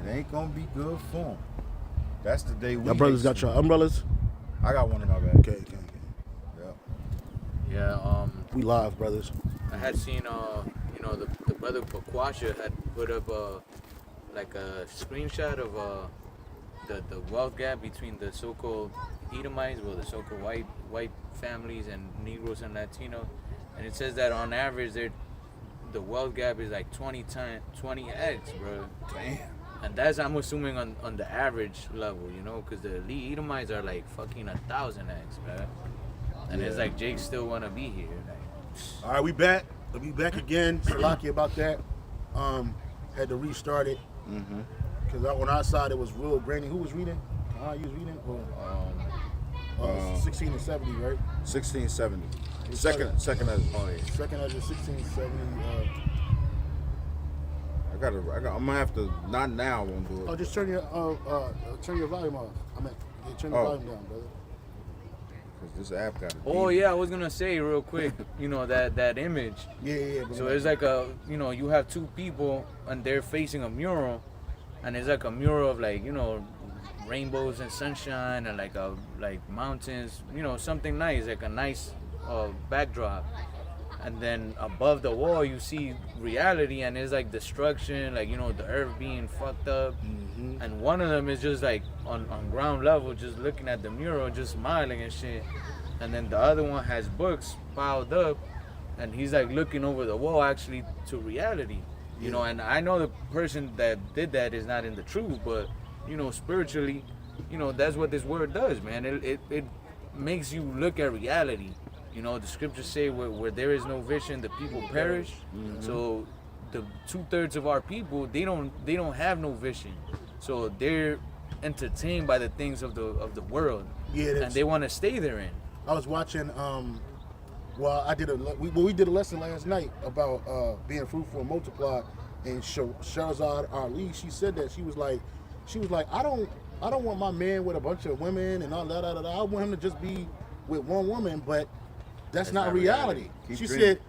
it ain't gonna be good for them. That's the day we. Your brothers got your umbrellas? I got one in my bag. Okay. Yeah. We live, brothers. I had seen, the brother Pakwasha had put up like a screenshot of the wealth gap between the so-called Edomites, well, the so-called white families and Negroes and Latino, and it says that on average the wealth gap is like 20x, bro. Damn. And that's, I'm assuming, on the average level, because the elite Edomites are like fucking 1,000x, bro. And it's like Jake still wanna be here. Like, all right, we back. We'll be back again. Salaki about that. Had to restart it. Because on our side it was real grainy. Who was reading? You was reading? 16 and 70, right? 1670. Second as Second as 1670. I'm gonna have to, not now, I won't do it. Just turn your volume off. Turn the volume down, brother. Because this app got it. oh yeah, I was gonna say real quick, that image. Yeah. So it's like you have two people and they're facing a mural, and it's like a mural of like, rainbows and sunshine and like mountains, something nice, like a nice backdrop. And then above the wall you see reality, and it's like destruction, like the earth being fucked up. And one of them is just like on ground level, just looking at the mural, just smiling and shit. And then the other one has books piled up, and he's like looking over the wall actually to reality. And I know the person that did that is not in the truth, but spiritually, that's what this word does, man. It makes you look at reality. The scriptures say where there is no vision, the people perish. So the 2/3 of our people, they don't have no vision. So they're entertained by the things of the world. And they want to stay therein. I was watching we did a lesson last night about being fruitful and multiply, and Shahrazad Ali, she said that she was like I don't want my man with a bunch of women and all that. I want him to just be with one woman, but that's not reality. She said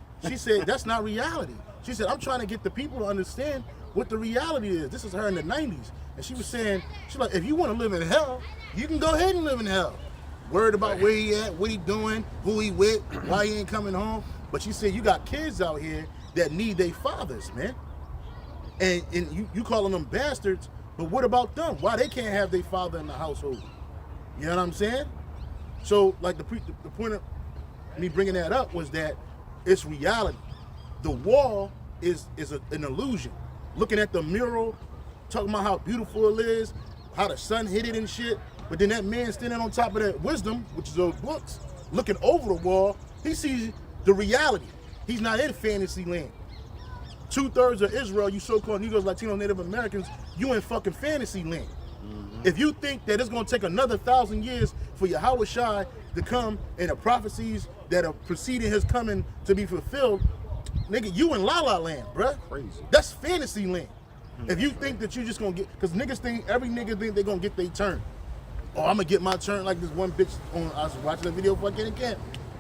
that's not reality. She said, I'm trying to get the people to understand what the reality is. This is her in the 90s. And she was saying, she's like, if you want to live in hell, you can go ahead and live in hell. Worried about where he at, what he doing, who he with, why he ain't coming home. But she said, you got kids out here that need their fathers, man. And you calling them bastards, but what about them? Why they can't have their father in the household? You know what I'm saying? So, like, the point of me bringing that up was that it's reality. The wall is an illusion. Looking at the mural, talking about how beautiful it is, how the sun hit it and shit, but then that man standing on top of that wisdom, which is those books, looking over the wall, he sees the reality. He's not in fantasy land. 2/3 of Israel, you so-called Negroes, Latinos, Native Americans, you in fucking fantasy land. If you think that it's gonna take another 1,000 years for Yahawashi to come and the prophecies that are preceding his coming to be fulfilled, nigga, you in La La Land, bruh. Crazy. That's fantasy land. If you think that you just gonna get, because niggas think, every nigga think they gonna get their turn. Oh, I'm gonna get my turn like this one bitch I was watching a video fucking camp.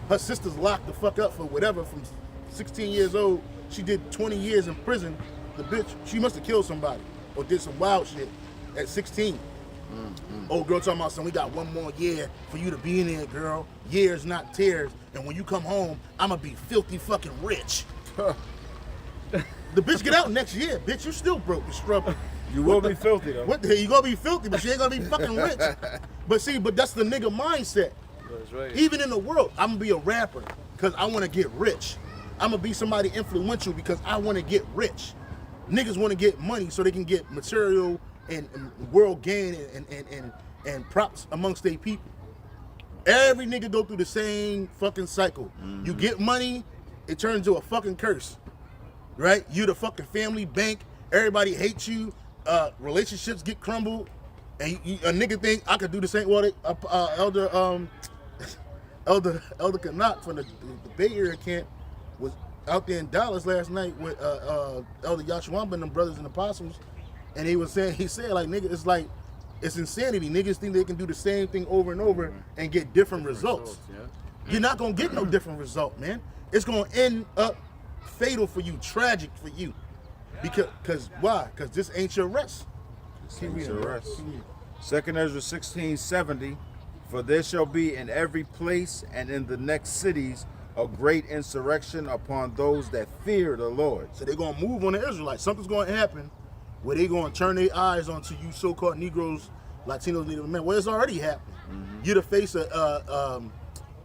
Her sister's locked the fuck up for whatever from 16 years old. She did 20 years in prison. The bitch, she must have killed somebody or did some wild shit at 16. Old girl talking about, son, we got one more year for you to be in there, girl. Years, not tears. And when you come home, I'm gonna be filthy fucking rich. The bitch get out next year, bitch. You still broke and struggling. You will be filthy though. What the hell? You gonna be filthy, but she ain't gonna be fucking rich. But that's the nigga mindset. That's right. Even in the world, I'm gonna be a rapper because I wanna get rich. I'm gonna be somebody influential because I wanna get rich. Niggas wanna get money so they can get material and world gain and props amongst their people. Every nigga go through the same fucking cycle. You get money, it turns into a fucking curse, right? You the fucking family bank, everybody hates you, relationships get crumbled, and a nigga think I could do the same. Well, Elder Canuck from the Bay Area camp was out there in Dallas last night with Elder Yashwamba and them brothers and apostles, and he said like, nigga, it's insanity. Niggas think they can do the same thing over and over and get different results. Yeah. You're not gonna get no different result, man. It's gonna end up fatal for you, tragic for you. Because why? Because this ain't your rest. Keep reading, to bro. rest. Keep reading. 2 Ezra 16:70, for there shall be in every place and in the next cities a great insurrection upon those that fear the Lord. So they're gonna move on the Israelites. Something's gonna happen where they're gonna turn their eyes onto you so-called Negroes, Latinos, Native Americans. Well, it's already happening. You're the face of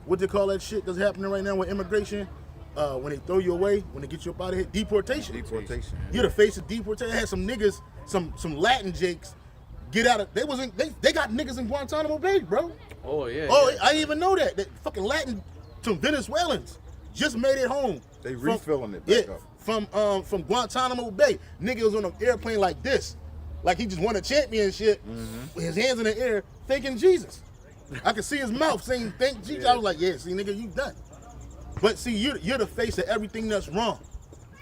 what they call that shit that's happening right now with immigration. When they throw you away, when they get you up out of here, deportation. Deportation. You're the face of deportation. They had some niggas, some Latin jakes, get out of. They got niggas in Guantanamo Bay, bro. Oh yeah. Oh, yeah. I didn't even know that. That fucking Latin, some Venezuelans just made it home. They refilling it back up. From Guantanamo Bay. Nigga was on an airplane like this, like he just won a championship, with his hands in the air, thanking Jesus. I could see his mouth saying, "Thank Jesus." I was like, "Yeah, see, nigga, you done." But see, you're the face of everything that's wrong.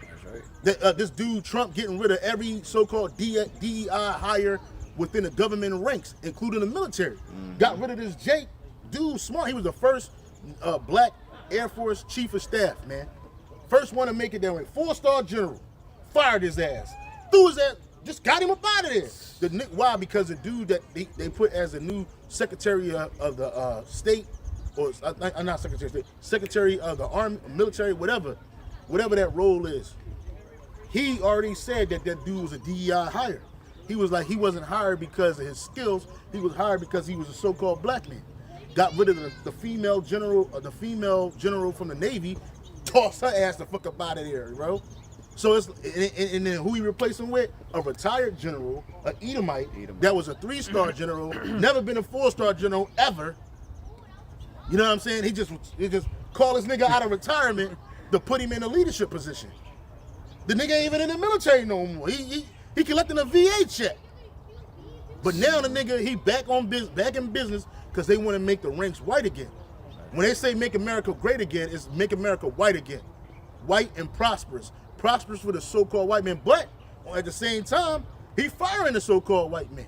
That's right. This dude Trump getting rid of every so-called DEI hire within the government ranks, including the military. Got rid of this Jake dude, smart. He was the first black Air Force chief of staff, man. First one to make it there. Went 4-star general, fired his ass, threw his ass, just got him up out of there. Why? Because the dude that they put as a new secretary of the state, or not secretary of state, secretary of the army, military, whatever that role is. He already said that dude was a DEI hire. He was like, he wasn't hired because of his skills. He was hired because he was a so-called black man. Got rid of the female general, from the Navy, tossed her ass the fuck up out of there, bro. So it's and then who he replaced him with? A retired general, an Edomite. That was a 3-star general, never been a 4-star general ever. You know what I'm saying? He just called this nigga out of retirement to put him in a leadership position. The nigga ain't even in the military no more. He collecting a VA check. But now the nigga, he back in business because they want to make the ranks white again. When they say make America great again, it's make America white again. White and prosperous. Prosperous for the so-called white man. But at the same time, he firing the so-called white man.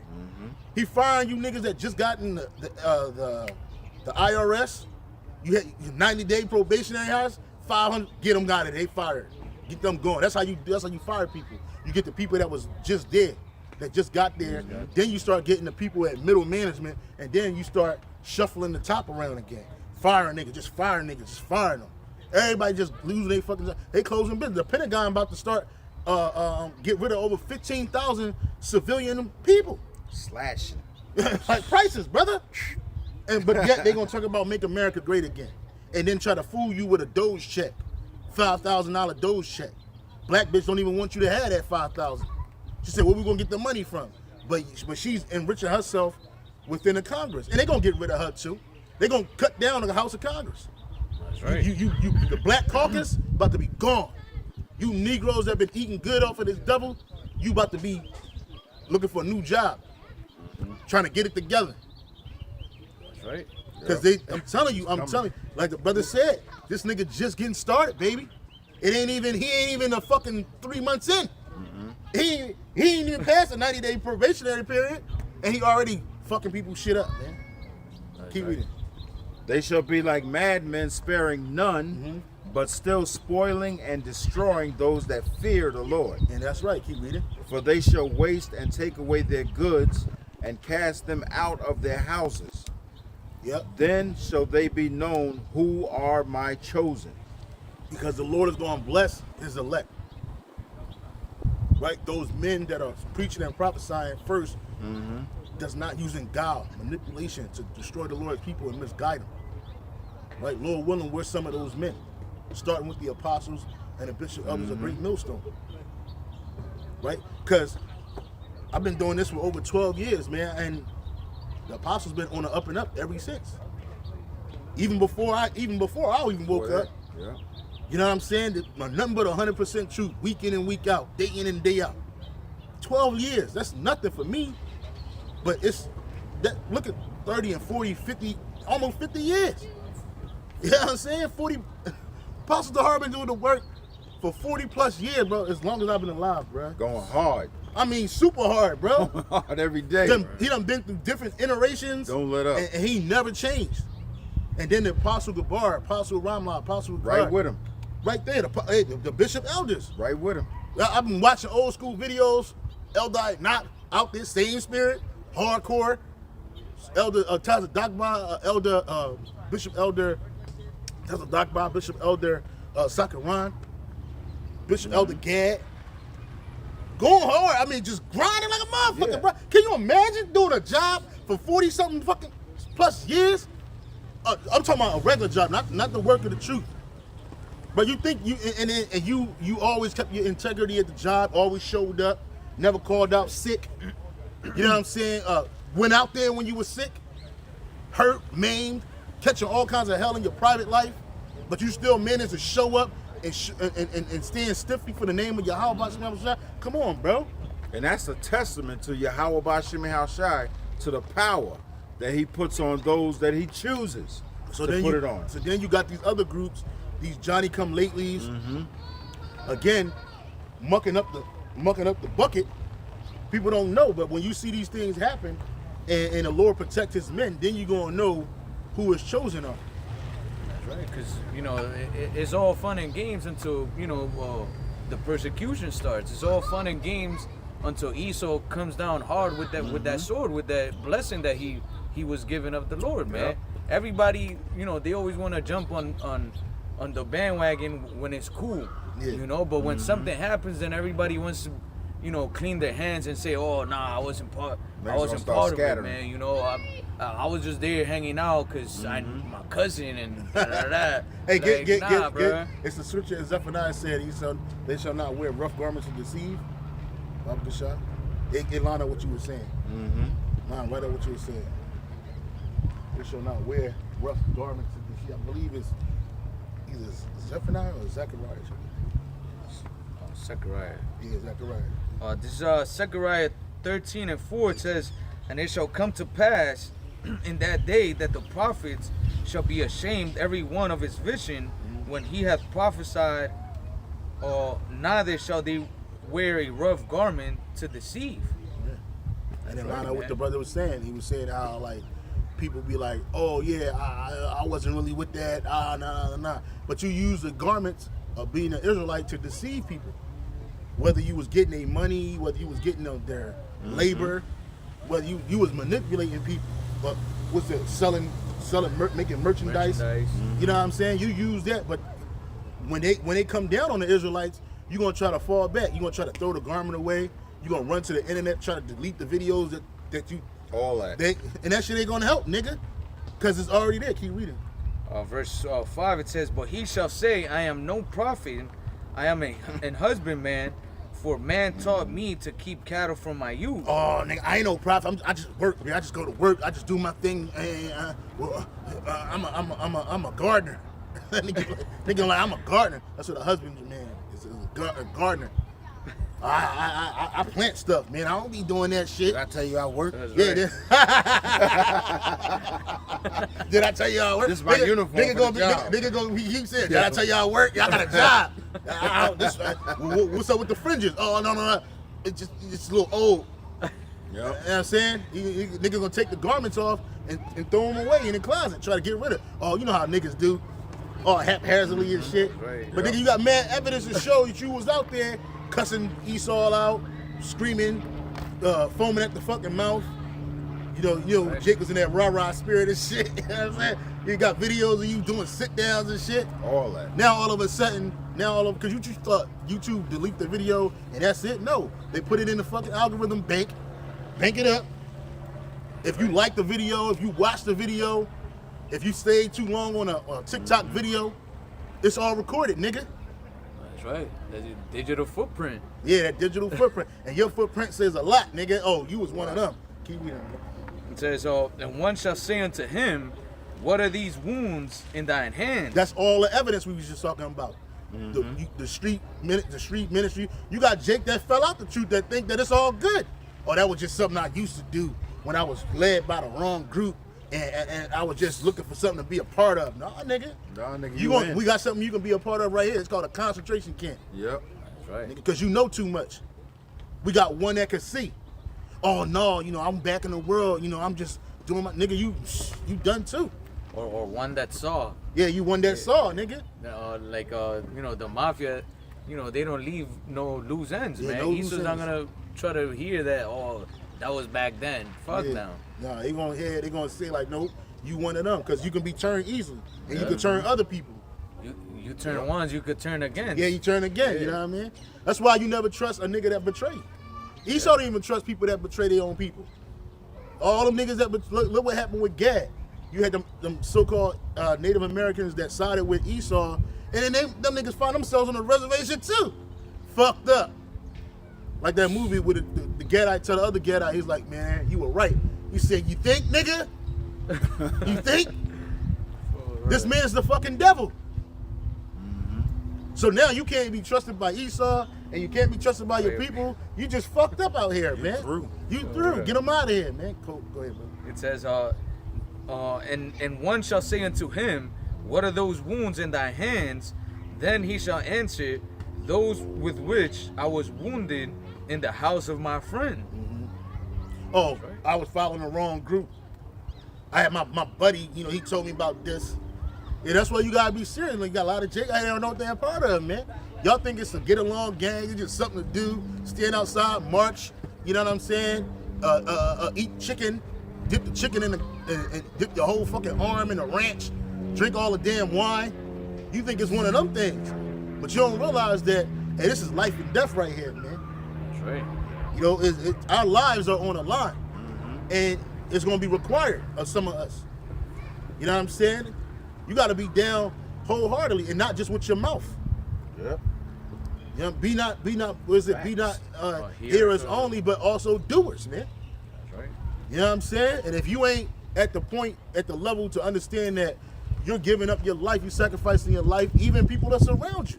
He firing you niggas that just got in the IRS. You had 90-day probationary hours, 500, get them out of there, they fired. Get them going. That's how you fire people. You get the people that was just there, that just got there. Then you start getting the people at middle management, and then you start shuffling the top around again. Firing niggas, just firing them. Everybody just losing their fucking job. They closing business. The Pentagon about to start get rid of over 15,000 civilian people. Slashing. Like prices, brother. But yet they gonna talk about make America great again, and then try to fool you with a Doge check, $5,000 Doge check. Black bitch don't even want you to have that 5,000. She said, "Where we gonna get the money from?" But she's enriching herself within the Congress, and they gonna get rid of her too. They gonna cut down the House of Congress. That's right. You the Black Caucus about to be gone. You Negroes that been eating good off of this devil, you about to be looking for a new job, trying to get it together. That's right. Because I'm telling you, like the brother said, this nigga just getting started, baby. He ain't even a fucking 3 months in. He ain't even passed the 90-day probationary period, and he already fucking people shit up, man. Keep reading. They shall be like madmen, sparing none, but still spoiling and destroying those that fear the Lord. And that's right, keep reading. For they shall waste and take away their goods and cast them out of their houses. Yep. Then shall they be known who are my chosen. Because the Lord is going to bless his elect. Right? Those men that are preaching and prophesying first, that's not using guile, manipulation to destroy the Lord's people and misguide them. Right? Lord willing, we're some of those men. Starting with the apostles and the bishop elders of Great Millstone. Right? Because I've been doing this for over 12 years, man, and the apostles been on the up and up ever since. Even before I even woke up. Yeah. You know what I'm saying? Nothing but 100% truth, week in and week out, day in and day out. 12 years, that's nothing for me. But it's that. Look at 30 and 40, 50, almost 50 years. You know what I'm saying? 40. Apostle DeHart been doing the work for 40 plus years, bro. As long as I've been alive, bro. Going hard. I mean, super hard, bro. Hard every day. He done been through different iterations. Don't let up. And he never changed. And then the Apostle Gabar, Apostle Ramla, Apostle Gabar, Right with him. right there, the bishop elders. Right with him. I've been watching old school videos, Eldai, not out there, same spirit, hardcore. Elder Taza Dakba, Elder Bishop Elder Taza Dakba, Bishop Elder Sakaran, Bishop Elder Gad. Going hard. I mean, just grinding like a motherfucker, bro. Can you imagine doing a job for 40-something fucking plus years? I'm talking about a regular job, not the work of the truth. But you think you always kept your integrity at the job, always showed up, never called out sick. You know what I'm saying? Went out there when you were sick, hurt, maimed, catching all kinds of hell in your private life, but you still managed to show up and stand stiffly for the name of Yahweh. Come on, bro. And that's a testament to Yahweh Bashim Shai, to the power that he puts on those that he chooses to put it on. So then you got these other groups, these Johnny-come-latelys, again, mucking up the bucket. People don't know, but when you see these things happen, and the Lord protect his men, then you're gonna know who his chosen are. That's right, because it's all fun and games until the persecution starts. It's all fun and games until Esau comes down hard with that sword, with that blessing that he was given of the Lord, man. Yep. Everybody, they always want to jump on the bandwagon when it's cool, but when something happens, then everybody wants to clean their hands and say, "Oh, nah, I wasn't part of it, man. I was just there hanging out because my cousin and da. Hey, like, get. It's the scripture as Zephaniah said. They shall not wear rough garments to deceive. Baba Gashah. It lined up what you were saying. Line right up what you were saying. They shall not wear rough garments to deceive. I believe it's either Zephaniah or Zechariah. Zechariah. Yeah, Zechariah. This is Zechariah 13:4. It says, "And it shall come to pass in that day that the prophets shall be ashamed every one of his vision when he hath prophesied, or neither shall they wear a rough garment to deceive." Yeah. And then line up what the brother was saying. He was saying how like people be like, "Oh yeah, I wasn't really with that." Nah. But you use the garments of being an Israelite to deceive people. Whether you was getting their money, whether you was getting their labor, whether you was manipulating people, but what's it, making merchandise. You know what I'm saying? You use that, but when they come down on the Israelites, you're gonna try to fall back. You're gonna try to throw the garment away. You're gonna run to the internet, try to delete the videos that you all that. And that shit ain't gonna help, nigga, because it's already there. Keep reading. Verse 5, it says, "But he shall say, I am no prophet, I am an husbandman, for man taught me to keep cattle from my youth." Oh, nigga, I ain't no prophet. I just work, man. I just go to work. I just do my thing. I'm a gardener. Nigga, like I'm a gardener. That's what a husbandman is. A gardener. I plant stuff, man. I don't be doing that shit. Did I tell you I work? Yeah. Did I tell you I work? This is my uniform. Nigga gonna be keep saying, "Did I tell you I work? Y'all got a job." What's up with the fringes? Oh no. It's a little old. Yep. You know what I'm saying? Nigga gonna take the garments off and throw them away in the closet, try to get rid of. Oh, you know how niggas do. All haphazardly and shit. Right. But nigga, you got mad evidence to show that you was out there cussing Esau out, screaming, foaming at the fucking mouth. You know, Right. Jake was in that rah-rah spirit and shit. You know what I'm saying? You got videos of you doing sit-downs and shit. All that. Now all of a sudden, because you just thought YouTube delete the video and that's it. No, they put it in the fucking algorithm bank it up. If you like the video, if you watch the video, if you stayed too long on a TikTok video, it's all recorded, nigga. That's right. That's a digital footprint. Yeah, that digital footprint. And your footprint says a lot, nigga. Oh, you was one of them. Keep reading. It says, "And one shall say unto him, What are these wounds in thine hand?" That's all the evidence we was just talking about. The street ministry. You got Jake that fell out the truth that think that it's all good. Or that was just something I used to do when I was led by the wrong group and I was just looking for something to be a part of. Nah, nigga. We got something you can be a part of right here. It's called a concentration camp. Yep. That's right. Because you know too much. We got one that can see. Oh no, I'm back in the world. I'm just doing my nigga. You done too. Or one that saw. Yeah, you one that saw, nigga. The mafia, they don't leave no loose ends, Yeah, man. no loose Esau's not ends. gonna try to hear that. Oh, that was back then. Fuck Yeah. now. Nah, they gonna say like, nope, you one of them, because you can be turned easily, and you can turn other people. You turn once, you could turn again. Yeah, you turn again. You know what I mean? That's why you never trust a nigga that betray you. Esau don't even trust people that betray their own people. All them niggas that look what happened with Gad. You had them so-called Native Americans that sided with Esau, and then them niggas find themselves on a reservation too. Fucked up. Like that movie with the Gadite tell the other Gadite, he's like, man, you were right. He said, you think, nigga? You think? This man is the fucking devil. So now you can't be trusted by Esau, and you can't be trusted by your people. You just fucked up out here, man. You through. Get them out of here, man. Go ahead, bro. It says, and one shall say unto him, what are those wounds in thy hands? Then he shall answer, those with which I was wounded in the house of my friend. Oh, I was following the wrong group. I had my buddy, you know, he told me about this. Yeah, that's why you gotta be serious. Like, you got a lot of Jake, I don't know what they're a part of, man. Y'all think it's a get along gang, it's just something to do, stand outside, march, you know what I'm saying? Eat chicken, dip the chicken in and dip your whole fucking arm in a ranch, drink all the damn wine. You think it's one of them things. But you don't realize that, hey, this is life and death right here, man. That's right. You know, our lives are on the line. And it's gonna be required of some of us. You know what I'm saying? You gotta be down wholeheartedly and not just with your mouth. Yep. You know, be not hearers only, but also doers, man. That's right. You know what I'm saying? And if you ain't at the level to understand that you're giving up your life, you're sacrificing your life, even people that's around you.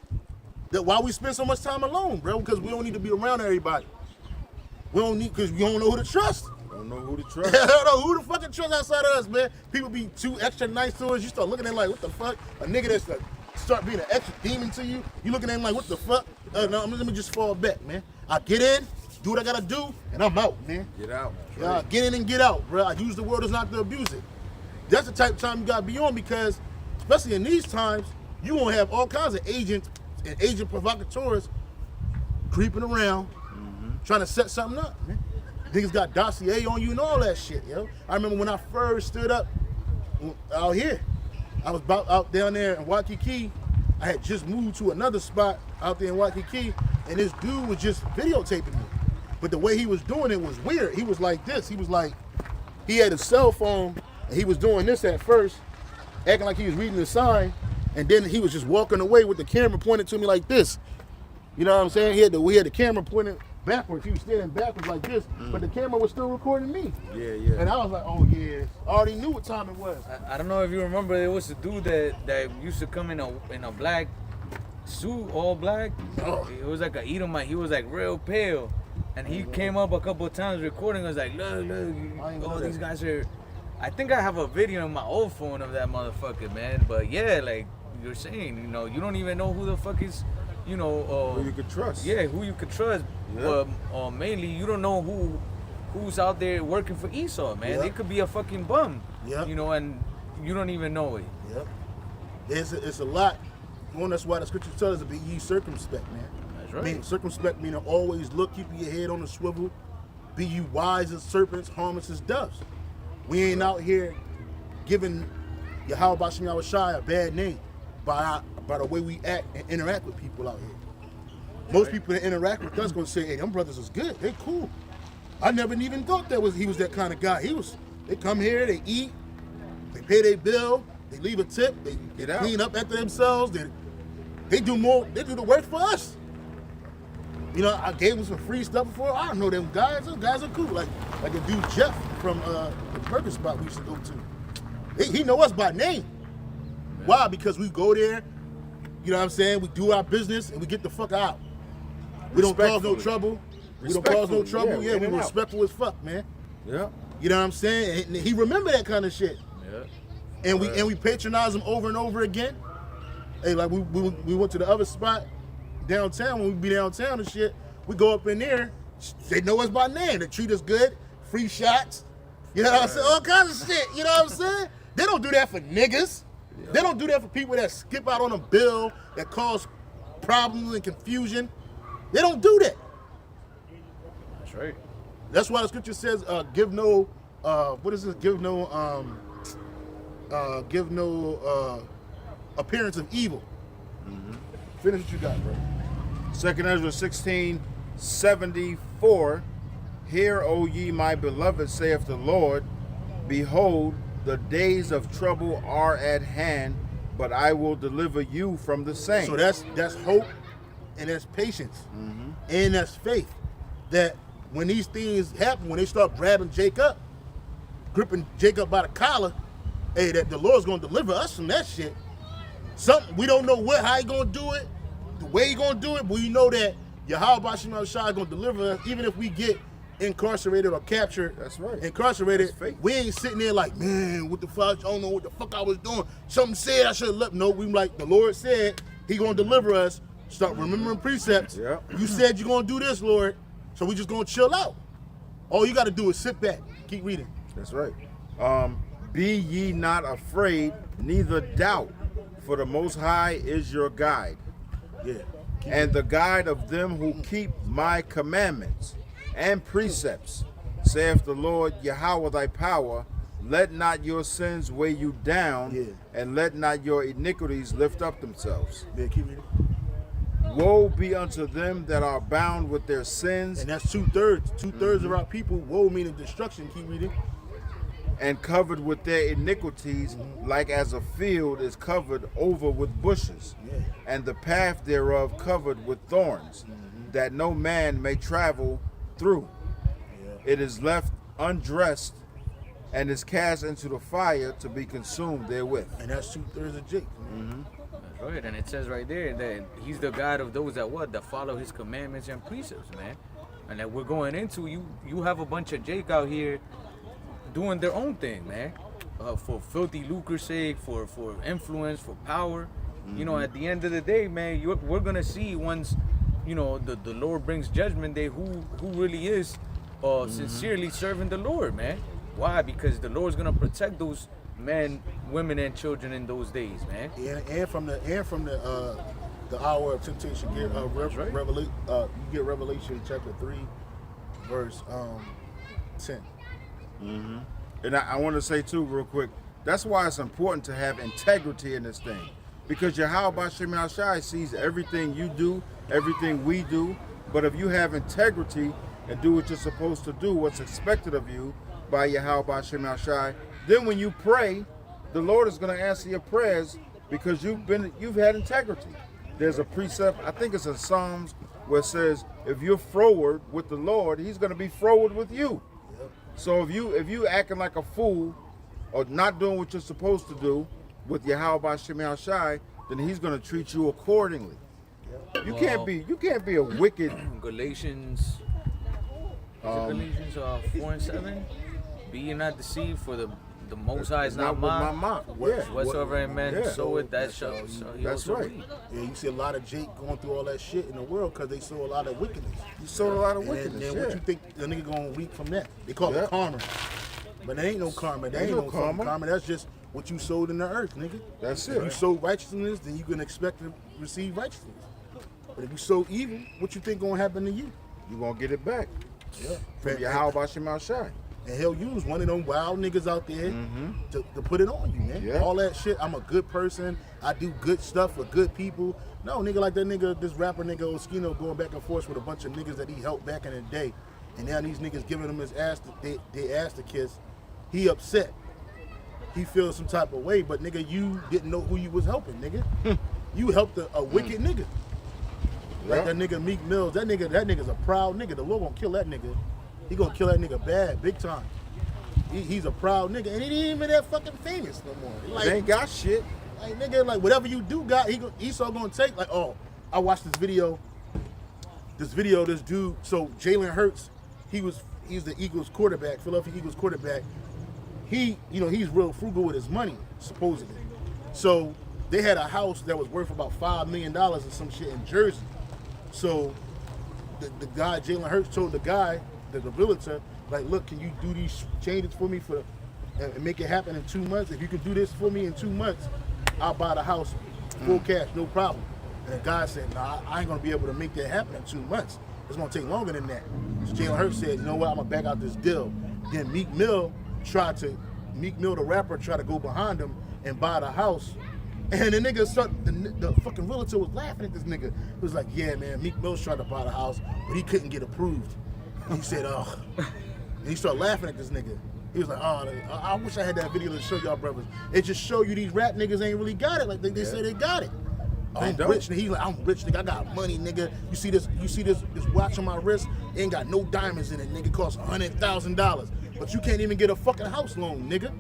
That why we spend so much time alone, bro? Because we don't need to be around everybody. We don't need, because we don't know who to trust. Don't know who to trust. I don't know who to fucking trust outside of us, man. People be too extra nice to us. You start looking at them like, what the fuck? A nigga that's like, start being an extra demon to you. You looking at him like, what the fuck? No, let me just fall back, man. I get in, do what I gotta do, and I'm out, man. Get out. Get in and get out, bro. I use the word as not to abuse it. That's the type of time you gotta be on, because especially in these times, you gonna have all kinds of agents and agent provocateurs creeping around, trying to set something up, man. Niggas got dossier on you and all that shit, yo. I remember when I first stood up out here, I was out down there in Waikiki. I had just moved to another spot out there in Waikiki, and this dude was just videotaping me. But the way he was doing it was weird. He was like this. He was like, he had a cell phone, and he was doing this at first, acting like he was reading the sign, and then he was just walking away with the camera pointed to me like this. You know what I'm saying? We had the camera pointed backwards. He was standing backwards like this, but the camera was still recording me. Yeah. And I was like, oh yeah, I already knew what time it was. I don't know if you remember, there was a dude that used to come in a black suit, all black. Oh. It was like a Edomite. He was like real pale, and he came up a couple of times recording. I was like, look, oh, these guys are. I think I have a video on my old phone of that motherfucker, man. But yeah, like you're saying, you know, you don't even know who the fuck is, you know, Who you could trust. yeah, who you could trust. Yeah. Or mainly, you don't know who's out there working for Esau, man. Yeah. They could be a fucking bum, Yeah. you know, and you don't even know it. Yep. It's a lot. One, that's why the scripture tells us to be ye circumspect, man. That's right. I mean, circumspect meaning always look, keep your head on the swivel. Be you wise as serpents, harmless as doves. We ain't out here giving Yahweh Bashem Yahawaii a bad name by the way we act and interact with people out here. Most people that interact with us gonna say, hey, them brothers is good, they cool. I never even thought he was that kind of guy. They come here, they eat, they pay their bill, they leave a tip, they clean up after themselves, they do the work for us. You know, I gave them some free stuff before. I don't know them guys. Those guys are cool. Like the dude Jeff from the burger spot we used to go to. He know us by name. Yeah. Why? Because we go there, you know what I'm saying? We do our business and we get the fuck out. We don't cause no trouble. We don't cause no trouble. Yeah, we respectful as fuck, man. Yeah. You know what I'm saying? And he remember that kind of shit. Yeah. And we patronize him over and over again. Hey, like we went to the other spot downtown. When we be downtown and shit, we go up in there. They know us by name. They treat us good. Free shots. You know what I'm saying? All kinds of shit. You know what I'm saying? They don't do that for niggas. Yeah. They don't do that for people that skip out on a bill, that cause problems and confusion. They don't do that. That's right. That's why the scripture says, give no, what is it? Give no appearance of evil. Finish what you got, bro. 2 Ezra 16:74. Hear, O ye my beloved, saith the Lord, behold, the days of trouble are at hand, but I will deliver you from the same. So that's hope, and that's patience, and that's faith. That when these things happen, when they start grabbing Jacob, gripping Jacob by the collar, hey, that the Lord's gonna deliver us from that shit. Something we don't know how he gonna do it, the way he gonna do it, but we know that Yahweh Shema Shai gonna deliver us, even if we get incarcerated or captured. That's right. Incarcerated. That's faith. We ain't sitting there like, man, what the fuck? I don't know what the fuck I was doing. Something said I should have left. No, we like the Lord said he gonna deliver us. Start remembering precepts. Yeah. You said you're gonna do this, Lord. So we just gonna chill out. All you gotta do is sit back. Keep reading. That's right. Be ye not afraid, neither doubt, for the Most High is your guide, Yeah. and the guide of them who keep my commandments and precepts, saith the Lord Yahweh thy power. Let not your sins weigh you down, Yeah. and let not your iniquities lift up themselves. Yeah, keep reading. Woe be unto them that are bound with their sins, And that's 2/3. 2/3 of our people. Woe meaning destruction. Keep reading. and covered with their iniquities, like as a field is covered over with bushes, Yeah. and the path thereof covered with thorns, that no man may travel through. Yeah. It is left undressed, and is cast into the fire to be consumed therewith. And that's 2/3 of Jake. That's right. And it says right there that he's the God of those that follow his commandments and precepts, man. And that we're going into, you have a bunch of Jake out here doing their own thing, man, for filthy lucre's sake, for influence, for power. You know, at the end of the day, man, we're gonna see once, you know, the Lord brings judgment day who really is sincerely serving the Lord, man. Why? Because the Lord's gonna protect those men, women, and children in those days, man. And from the hour of temptation, get right. you get Revelation chapter 3, verse 10. And I want to say too, real quick, that's why it's important to have integrity in this thing, because Yahweh Shem Shai sees everything you do, everything we do. But if you have integrity and do what you're supposed to do, what's expected of you by Yahweh Shem Shai, then when you pray, the Lord is going to answer your prayers because you've had integrity. There's a precept, I think it's in Psalms, where it says, if you're froward with the Lord, he's going to be froward with you. So if you acting like a fool or not doing what you're supposed to do with Yahweh Shem Shai, then he's going to treat you accordingly. You can't be a wicked. Galatians, Galatians 4:7. Be ye not deceived, for the Most High is not mocked. Whatsoever a man soweth, that shall he That's also right. reap. Yeah, you see a lot of Jake going through all that shit in the world because they sow a lot of wickedness. You sow a lot of And wickedness. then Yeah. what you think the nigga gonna reap from that? They call Yeah. it karma. But there ain't no karma. There ain't no karma. That's just what you sowed in the earth, nigga. That's If you it. sow righteousness, then you can expect to receive righteousness. But if you sow evil, what you think gonna happen to you? You gonna get it back Yeah. from Yahweh Shem Shai. And he'll use one of them wild niggas out there to put it on you, man. Yeah. All that shit, I'm a good person, I do good stuff for good people. No, nigga like that nigga, this rapper nigga Oskino going back and forth with a bunch of niggas that he helped back in the day. And now these niggas giving him his ass, they ass to kiss. He upset. He feels some type of way, but nigga, you didn't know who you was helping, nigga. You helped a wicked nigga. Like that nigga Meek Mills, that nigga's a proud nigga. The Lord gonna kill that nigga. He gonna kill that nigga bad, big time. He's a proud nigga, and he ain't even that fucking famous no more. Like, They ain't got shit. like nigga, like whatever you do, God, Esau gonna take. Like, oh, I watched this video. This dude. So Jalen Hurts, he's the Eagles quarterback, Philadelphia Eagles quarterback. He's real frugal with his money, supposedly. So they had a house that was worth about $5 million or some shit in Jersey. So the guy, Jalen Hurts, told the guy, the realtor, like, look, can you do these changes for me and make it happen in 2 months? If you can do this for me in 2 months, I'll buy the house full cash, no problem. And the guy said, nah, I ain't gonna be able to make that happen in 2 months. it's gonna take longer than that. So Jalen Hurts said, you know what, I'm gonna back out this deal. Then Meek Mill, the rapper, tried to go behind him and buy the house. And the nigga the fucking realtor was laughing at this nigga. He was like, yeah, man, Meek Mill tried to buy the house, but he couldn't get approved. And he said, oh. And he started laughing at this nigga. He was like, oh, I wish I had that video to show y'all brothers. It just show you these rap niggas ain't really got it like they say they got it. I'm rich, nigga. He's like, I'm rich, nigga. I got money, nigga. You see this watch on my wrist? It ain't got no diamonds in it, nigga. It costs $100,000. But you can't even get a fucking house loan, nigga.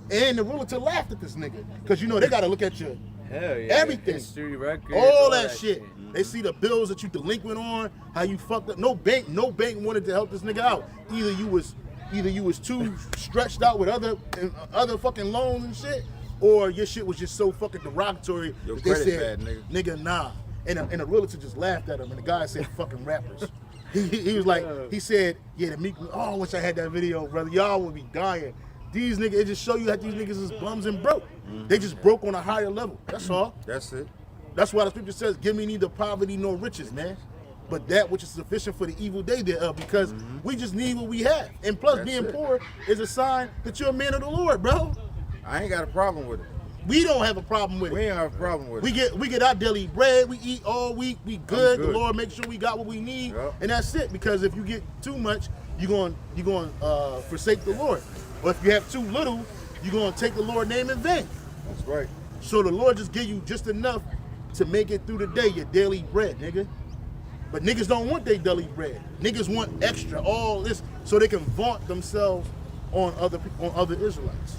And the realtor laughed at this nigga. Cause you know they gotta look at your everything. History, records, all that shit. Mm-hmm. They see the bills that you delinquent on, how you fucked up. No bank wanted to help this nigga out. Either you was too stretched out with other fucking loans and shit, or your shit was just so fucking derogatory Your that they said, bad, nigga. Nah. And the realtor just laughed at him, and the guy said, fucking rappers. He was like, he said, yeah, the Meek, oh, I wish I had that video, brother. Y'all would be dying. These niggas, it just show you that these niggas is bums and broke. Mm-hmm. They just broke on a higher level. That's all. That's it. That's why the scripture says, give me neither poverty nor riches, man. But that which is sufficient for the evil day thereof, because we just need what we have. And plus, being poor is a sign that you're a man of the Lord, bro. I ain't got a problem with it. We don't have a problem with it. We ain't have a problem with it. We get our daily bread. We eat all week. We good. The Lord makes sure we got what we need, and that's it. Because if you get too much, you're going forsake the Lord. Or if you have too little, you're going to take the Lord's name in vain. That's right. So the Lord just give you just enough to make it through the day, your daily bread, nigga. But niggas don't want their daily bread. Niggas want extra, all this, so they can vaunt themselves on other Israelites.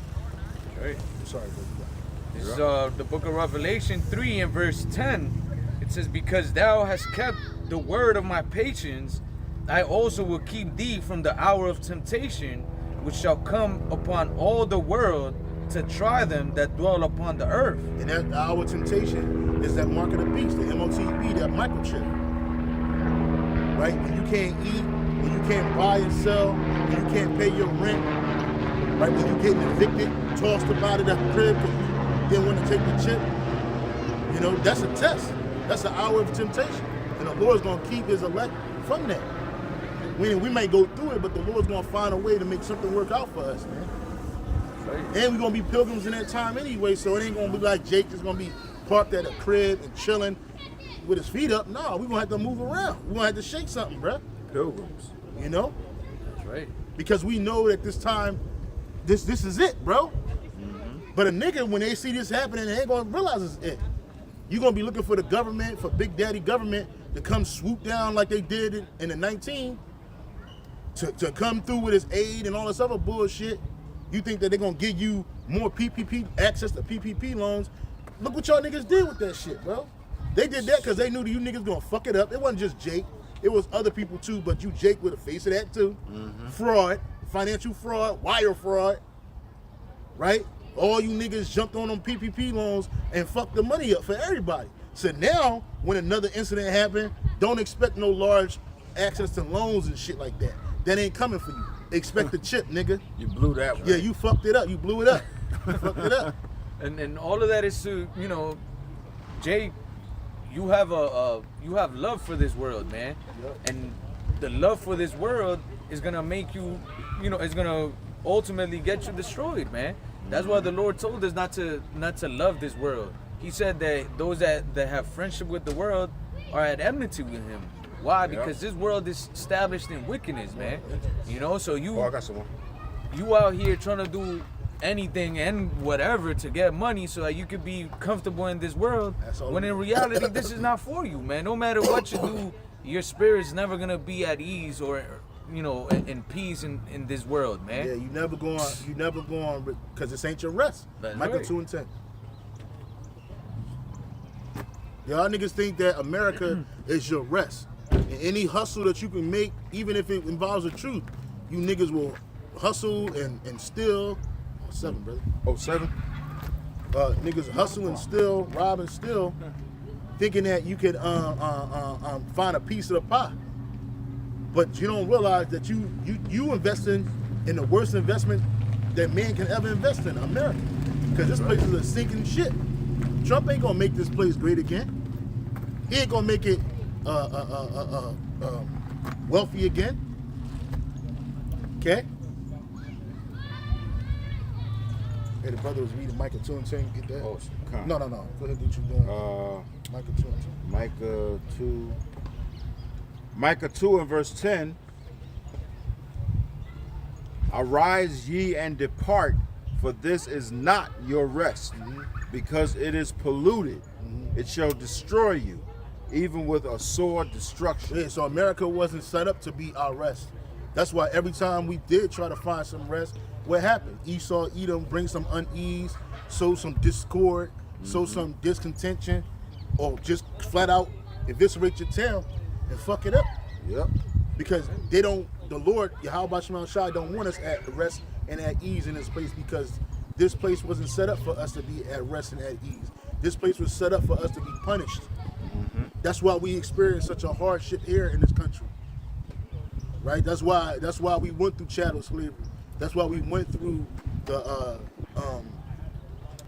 Right. I'm sorry, bro. This is the book of Revelation 3 and verse 10. It says, because thou hast kept the word of my patience, I also will keep thee from the hour of temptation, which shall come upon all the world to try them that dwell upon the earth. And that our temptation is that mark of the beast, the MOTB, that microchip. Right? When you can't eat, when you can't buy and sell, when you can't pay your rent, right? When you're getting evicted, tossed about it at the crib because you didn't want to take the chip. You know, that's a test. That's an hour of temptation. And the Lord's going to keep his elect from that. We may go through it, but the Lord's going to find a way to make something work out for us, man. Right. And we're going to be pilgrims in that time anyway, so it ain't going to be like Jake just going to be parked at a crib and chilling with his feet up. No, we're going to have to move around. We're going to have to shake something, bro. Pilgrims. You know? That's right. Because we know that this time, this is it, bro. Mm-hmm. But a nigga, when they see this happening, they ain't going to realize it's it. You're going to be looking for the government, for Big Daddy government, to come swoop down like they did in the 19, to come through with his aid and all this other bullshit. You think that they're going to give you more PPP, access to PPP loans. Look what y'all niggas did with that shit, bro. They did that because they knew that you niggas going to fuck it up. It wasn't just Jake. It was other people too, but you Jake with a face of that too. Mm-hmm. Fraud, financial fraud, wire fraud, right? All you niggas jumped on them PPP loans and fucked the money up for everybody. So now, when another incident happened, don't expect no large access to loans and shit like that. That ain't coming for you. Expect the chip, nigga. You blew that one. Yeah, you fucked it up. You blew it up. You fucked it up. And all of that is to, you know, Jay, you have you have love for this world, man. Yep. And the love for this world is gonna make you, you know, it's gonna ultimately get you destroyed, man. That's why the Lord told us not to love this world. He said that those that have friendship with the world are at enmity with him. Why? Because this world is established in wickedness, man. You know, so you I got someone. You out here trying to do anything and whatever to get money so that you could be comfortable in this world. When in reality, this is not for you, man. No matter what you do, your spirit's never gonna be at ease or, you know, in peace in this world, man. Yeah, you never go on because this ain't your rest. That's Michael right. 2 and 10. Y'all niggas think that America is your rest. And any hustle that you can make, even if it involves the truth, you niggas will hustle and steal. 7, brother. 07? Niggas hustle and steal, rob and steal, thinking that you could find a piece of the pie. But you don't realize that you investing in the worst investment that man can ever invest in, America. Because this place is a sinking ship. Trump ain't gonna make this place great again. He ain't gonna make it wealthy again. Okay. Hey, the brother was reading Micah 2 and 10. Get that? Oh, No. Go ahead, do what you doing. Micah 2 and 10. Micah 2 and verse 10. Arise ye and depart, for this is not your rest, because it is polluted. It shall destroy you, even with a sore destruction. Yeah, so America wasn't set up to be our rest. That's why every time we did try to find some rest, what happened? Esau, Edom, bring some unease, sow some discord, sow some discontention, or just flat out eviscerate your town and fuck it up. Yep. Because they don't, the Lord, Yahweh Shai, don't want us at rest and at ease in this place, because this place wasn't set up for us to be at rest and at ease. This place was set up for us to be punished. That's why we experience such a hardship here in this country. Right? That's why we went through chattel slavery. That's why we went through the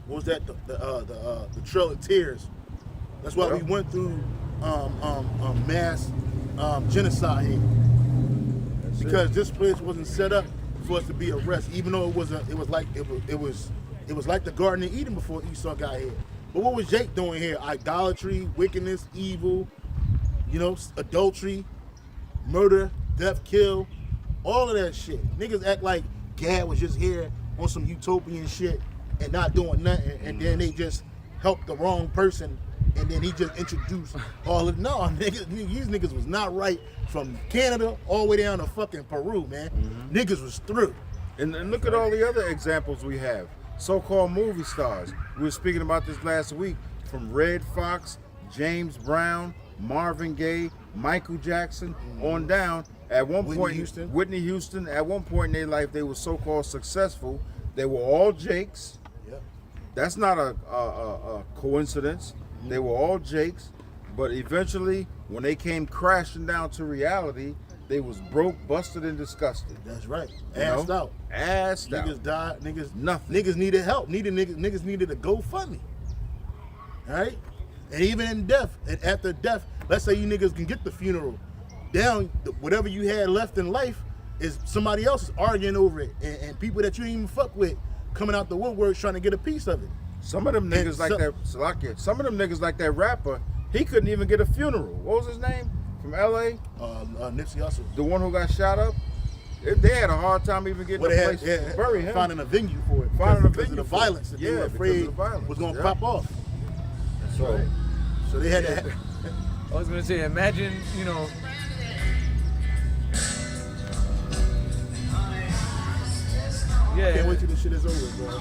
what was that? The Trail of Tears. That's why we went through mass genocide here. Because this place wasn't set up for us to be a rest, even though it was like the Garden of Eden before Esau got here. But what was Jake doing here? Idolatry, wickedness, evil, adultery, murder, death, kill, all of that shit. Niggas act like Gad was just here on some utopian shit and not doing nothing, and then they just helped the wrong person, and then he just introduced all of no niggas. These niggas was not right from Canada all the way down to fucking Peru, man. Niggas was through. And look at all the other examples we have. So-called movie stars. We were speaking about this last week, from Red Fox, James Brown, Marvin Gaye, Michael Jackson, on down. At one point, Whitney Houston, at one point in their life, they were so-called successful. They were all Jakes. Yep. That's not a coincidence. They were all Jakes. But eventually, when they came crashing down to reality, they was broke, busted, and disgusted. That's right. Assed out. Niggas died. Nothing. Niggas needed help. Niggas needed a GoFundMe. All right? And even in death, and after death, let's say you niggas can get the funeral. Down, whatever you had left in life is somebody else is arguing over it. And people that you didn't even fuck with coming out the woodwork trying to get a piece of it. Some of them niggas some of them niggas like that rapper, he couldn't even get a funeral. What was his name? From LA? Nipsey Hussle. The one who got shot up? They had a hard time even getting a place to bury him. Finding a venue for it. Because of the violence that they were afraid was going to pop off. So they had to... I was going to say, imagine, Yeah. Can't wait till this shit is over, bro.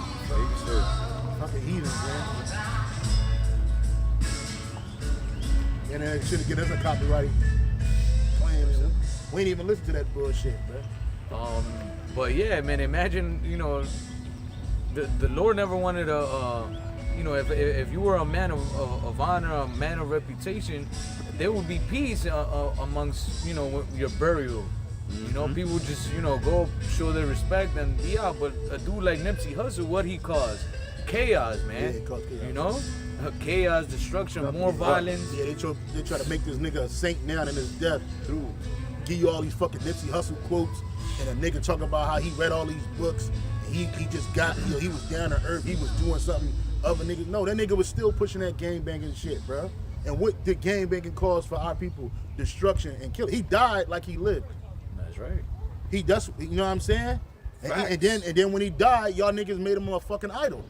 Fucking heathens, man. And then shit get us a copyright claim. We ain't even listen to that bullshit, bro. But yeah, man, imagine, the Lord never wanted if you were a man of honor, a man of reputation, there would be peace amongst, your burial. People just, go show their respect and be out. But a dude like Nipsey Hussle, what he caused? Chaos, man. Yeah, he caused chaos. Chaos, destruction, more violence. Yeah, they try to make this nigga a saint now in his death. Through give you all these fucking Nipsey Hussle quotes, and a nigga talking about how he read all these books. And he just got, he was down to earth. He was doing something other niggas. No, that nigga was still pushing that gang banging shit, bro. And what did gang banging cause for our people? Destruction and killing. He died like he lived. That's right. He does, you know what I'm saying? And then when he died, y'all niggas made him a fucking idol.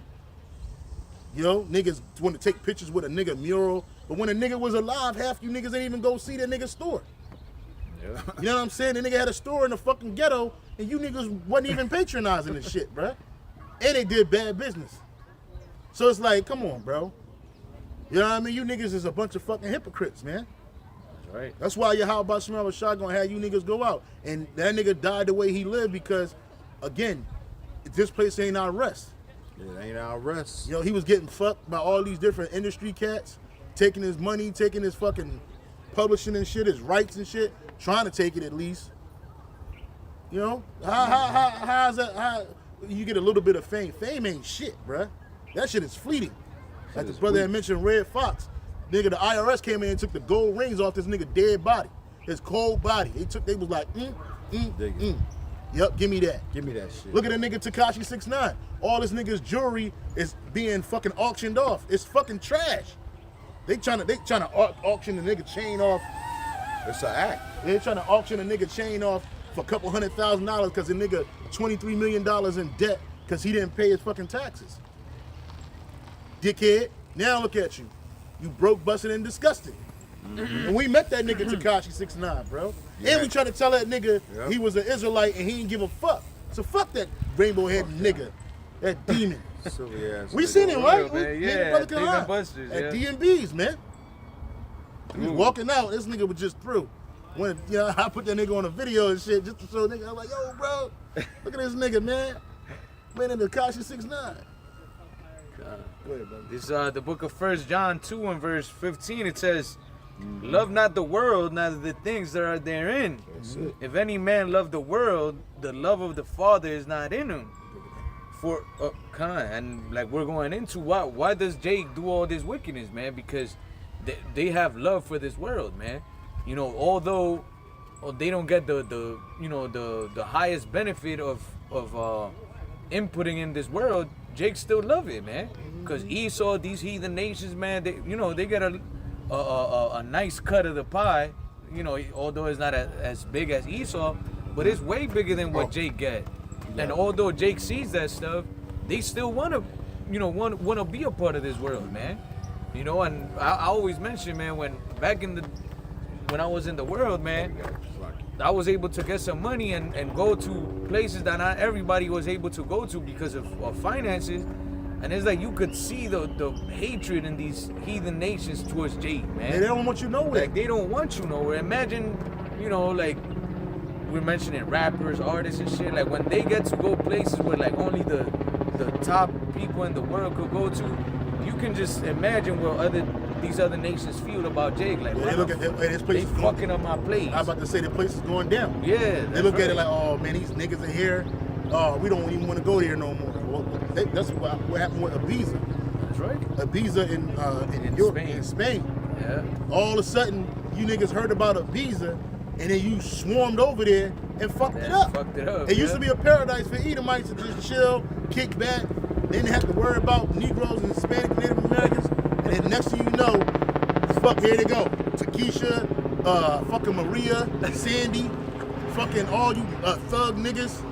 Niggas want to take pictures with a nigga mural, but when a nigga was alive, half you niggas ain't even go see that nigga's store. Yeah. You know what I'm saying? The nigga had a store in the fucking ghetto, and you niggas wasn't even patronizing this shit, bruh. And they did bad business. So it's like, come on, bro. You know what I mean? You niggas is a bunch of fucking hypocrites, man. That's right. That's why Yahweh Shai gonna have you niggas go out. And that nigga died the way he lived because, again, this place ain't our rest. It ain't our rest. He was getting fucked by all these different industry cats, taking his money, taking his fucking publishing and shit, his rights and shit, trying to take it at least. How's that? How you get a little bit of fame? Fame ain't shit, bruh. That shit is fleeting. Like the brother that mentioned Red Fox. Nigga, the IRS came in and took the gold rings off this nigga dead body. His cold body. They was like, Yep, give me that. Give me that shit. Look at the nigga Tekashi 6ix9ine. All this nigga's jewelry is being fucking auctioned off. It's fucking trash. They trying to auction the nigga chain off. It's an act. They're trying to auction a nigga chain off for a couple $100,000 because the nigga $23 million in debt because he didn't pay his fucking taxes. Dickhead. Now look at you. You broke, busted, and disgusted. And we met that nigga Tekashi 6ix9ine, bro. Yeah. And we tried to tell that nigga Yep. he was an Israelite and he didn't give a fuck. So fuck that rainbow head nigga, that demon. Silly ass. We nigga. seen him, right? Man, Me and yeah, Brother Dave Kahan and Buster's, at yeah. DMB's, man. He was walking out. This nigga was just through. When I put that nigga on a video and shit just to show nigga. I'm like, yo, bro, look at this nigga, man. Man in the Tekashi 6ix9ine. Go ahead, brother. This the book of 1 John 2 and verse 15. It says, "Love not the world, neither the things that are therein. That's it. If any man love the world, the love of the Father is not in him." For and like we're going into why does Jake do all this wickedness, man? Because they have love for this world, man. You know, although they don't get the highest benefit of inputting in this world, Jake still love it, man. Because Esau, these heathen nations, man, they get a nice cut of the pie. You know, although it's not as big as Esau, but it's way bigger than what Jake get. And although Jake sees that stuff, they still want to be a part of this world, man. You know, and I always mention, man, when I was in the world, man, I was able to get some money and go to places that not everybody was able to go to because of finances. And it's like you could see the hatred in these heathen nations towards Jake, man. And they don't want you nowhere. Like, they don't want you nowhere. Imagine, like, we're mentioning rappers, artists and shit. Like, when they get to go places where, like, only the top people in the world could go to, you can just imagine what these other nations feel about Jake. Like, They look at this place. they fucking up my place. I was about to say the place is going down. Yeah. They look at it like, oh man, these niggas are here. Oh, we don't even want to go there no more. Well, that's what happened with Ibiza. That's right. Ibiza in Europe, in Spain. Yeah. All of a sudden, you niggas heard about Ibiza, and then you swarmed over there and fucked it up. It used to be a paradise for Edomites to just chill, kick back. They didn't have to worry about Negroes and Hispanic and Native Americans. And then next thing you know, fuck, here they go. Takesha, fucking Maria, Sandy, fucking all you thug niggas.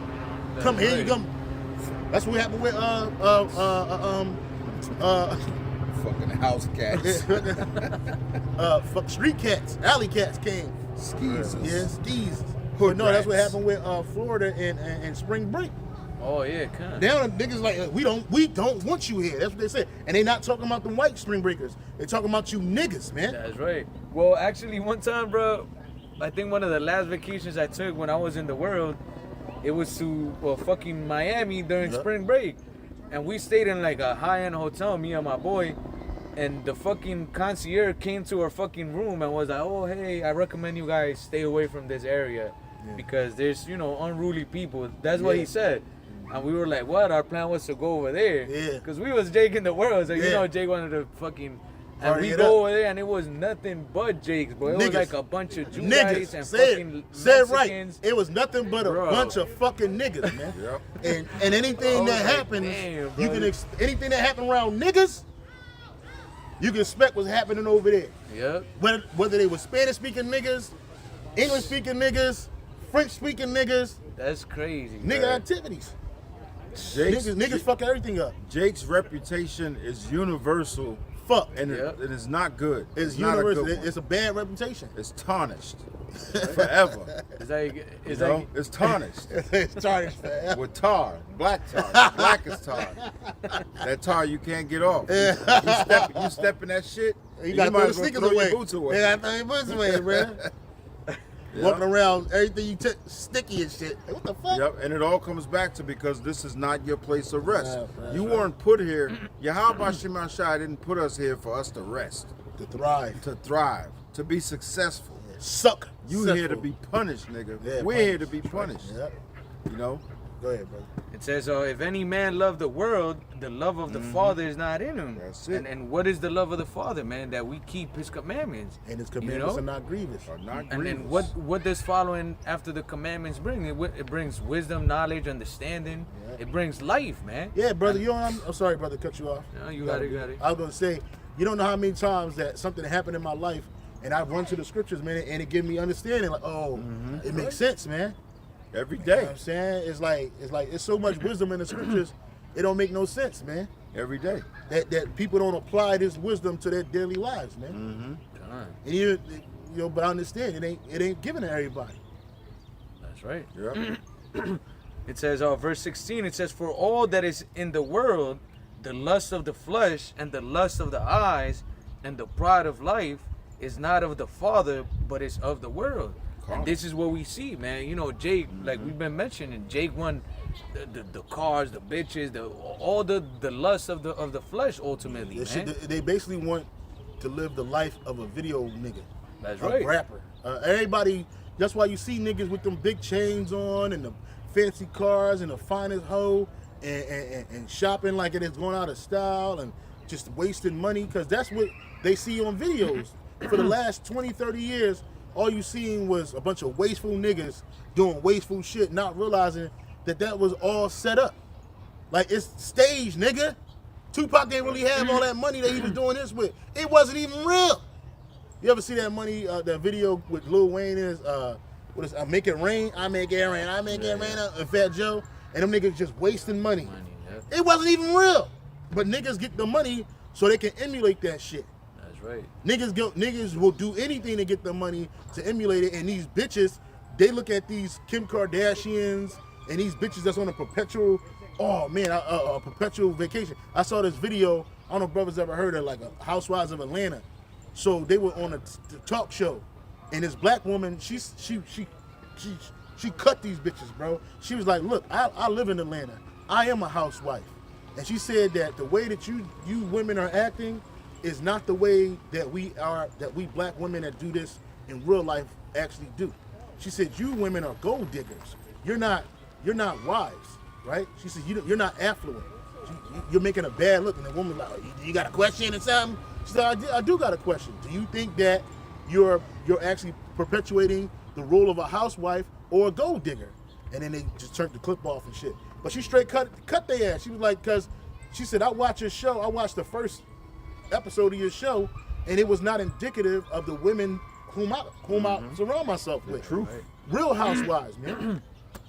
Come here, you come. That's what happened with Fucking house cats. fuck street cats, alley cats came. Skis. Yeah, skis. Hood But no, that's what rats. happened with Florida and spring break. Oh yeah, kind of. Now the niggas like we don't want you here. That's what they said. And they not talking about the white spring breakers. They talking about you niggas, man. That's right. Well, actually, one time, bro, I think one of the last vacations I took when I was in the world, it was to fucking Miami during spring break, and we stayed in like a high-end hotel, me and my boy, and the fucking concierge came to our fucking room and was like, "Oh, hey, I recommend you guys stay away from this area because there's unruly people." That's what he said. And we were like, what? Our plan was to go over there. Yeah. Because we was Jake in the world. So, Yeah. Jake wanted to fucking... And Party we it go up. over there and it was nothing but Jakes, bro. It was Niggas. like a bunch of Jewites Niggas, and say fucking it right. Mexicans. It was nothing but a Bro. bunch of fucking niggas, man. Yep. And anything Oh, that like, happens, damn, you bro. can anything that happen around niggas, you can expect what's happening over there. Yep. Whether they were Spanish speaking niggas, English speaking niggas, French speaking niggas, That's crazy. nigga bro. activities. Jake's, Niggas fuck everything up. Jake's reputation is universal, Fuck. and Yep. it is not good. It's not a good universal. one. It's a bad reputation. It's tarnished forever. It's like... It's You know? like... It's tarnished It's tarnished forever. with tar, black tar, blackest tar. That tar you can't get off. You step in that shit. You gotta might throw the as well sneakers throw away. your boots away. You gotta throw your boots away, man. Walking around, everything you touch sticky and shit. Like, what the fuck? Yep, and it all comes back to because this is not your place of rest. Right, You weren't put here. Yahweh Shemashai didn't put us here for us to rest, To thrive. to thrive, to be successful. Suck. You here to be punished, nigga. Yeah, We're here to be punished. Yep. You know, Go ahead, brother. It says, if any man love the world, the love of the Father is not in him. That's it. And what is the love of the Father, man? That we keep his commandments. And his commandments are not grievous. And then what does following after the commandments bring? It brings wisdom, knowledge, understanding. Yeah. It brings life, man. Yeah, brother. You know, I'm sorry, brother, to cut you off. No, you got it. I was gonna say, you don't know how many times that something happened in my life, and I run to the scriptures, man, and it gives me understanding. Like, oh, it makes sense, man. Every You day. know what I'm saying? It's so much wisdom in the scriptures, it don't make no sense, man. Every day. That people don't apply this wisdom to their daily lives, man. And you know, but I understand it ain't given to everybody. That's right. Yep. It says, verse 16, it says, for all that is in the world, the lust of the flesh and the lust of the eyes and the pride of life is not of the Father, but is of the world. And this is what we see, man. You know, Jake, like we've been mentioning, Jake won the cars, the bitches, all the lust of the flesh ultimately, man. They basically want to live the life of a video nigga. That's a right. rapper. Everybody, that's why you see niggas with them big chains on and the fancy cars and the finest hoe and shopping like it is going out of style and just wasting money, because that's what they see on videos. For the last 20, 30 years, all you seen was a bunch of wasteful niggas doing wasteful shit, not realizing that was all set up. Like, it's staged, nigga. Tupac didn't really have all that money that he was doing this with. It wasn't even real. You ever see that money, that video with Lil Wayne is, what is I Make It Rain, I Make It Rain, I Make It Rain, and Fat Joe, and them niggas just wasting money. It wasn't even real. But niggas get the money so they can emulate that shit. That's right. Niggas will do anything to get the money to emulate it, and these bitches, they look at these Kim Kardashians and these bitches that's on a perpetual, a perpetual vacation. I saw this video, I don't know if brothers ever heard of, like a Housewives of Atlanta. So they were on a talk show, and this black woman, she cut these bitches, bro. She was like, look, I live in Atlanta. I am a housewife. And she said that the way that you women are acting is not the way that we black women that do this in real life actually do. She said, you women are gold diggers. You're not wives, right? She said, you're not affluent. You're making a bad look. And the woman like, you got a question or something? She said, I do got a question. Do you think that you're actually perpetuating the role of a housewife or a gold digger? And then they just turned the clip off and shit. But she straight cut their ass. She was like, because she said, I watched your show. I watched the first episode of your show, and it was not indicative of the women whom I surround myself with. Truth. Real housewives, man.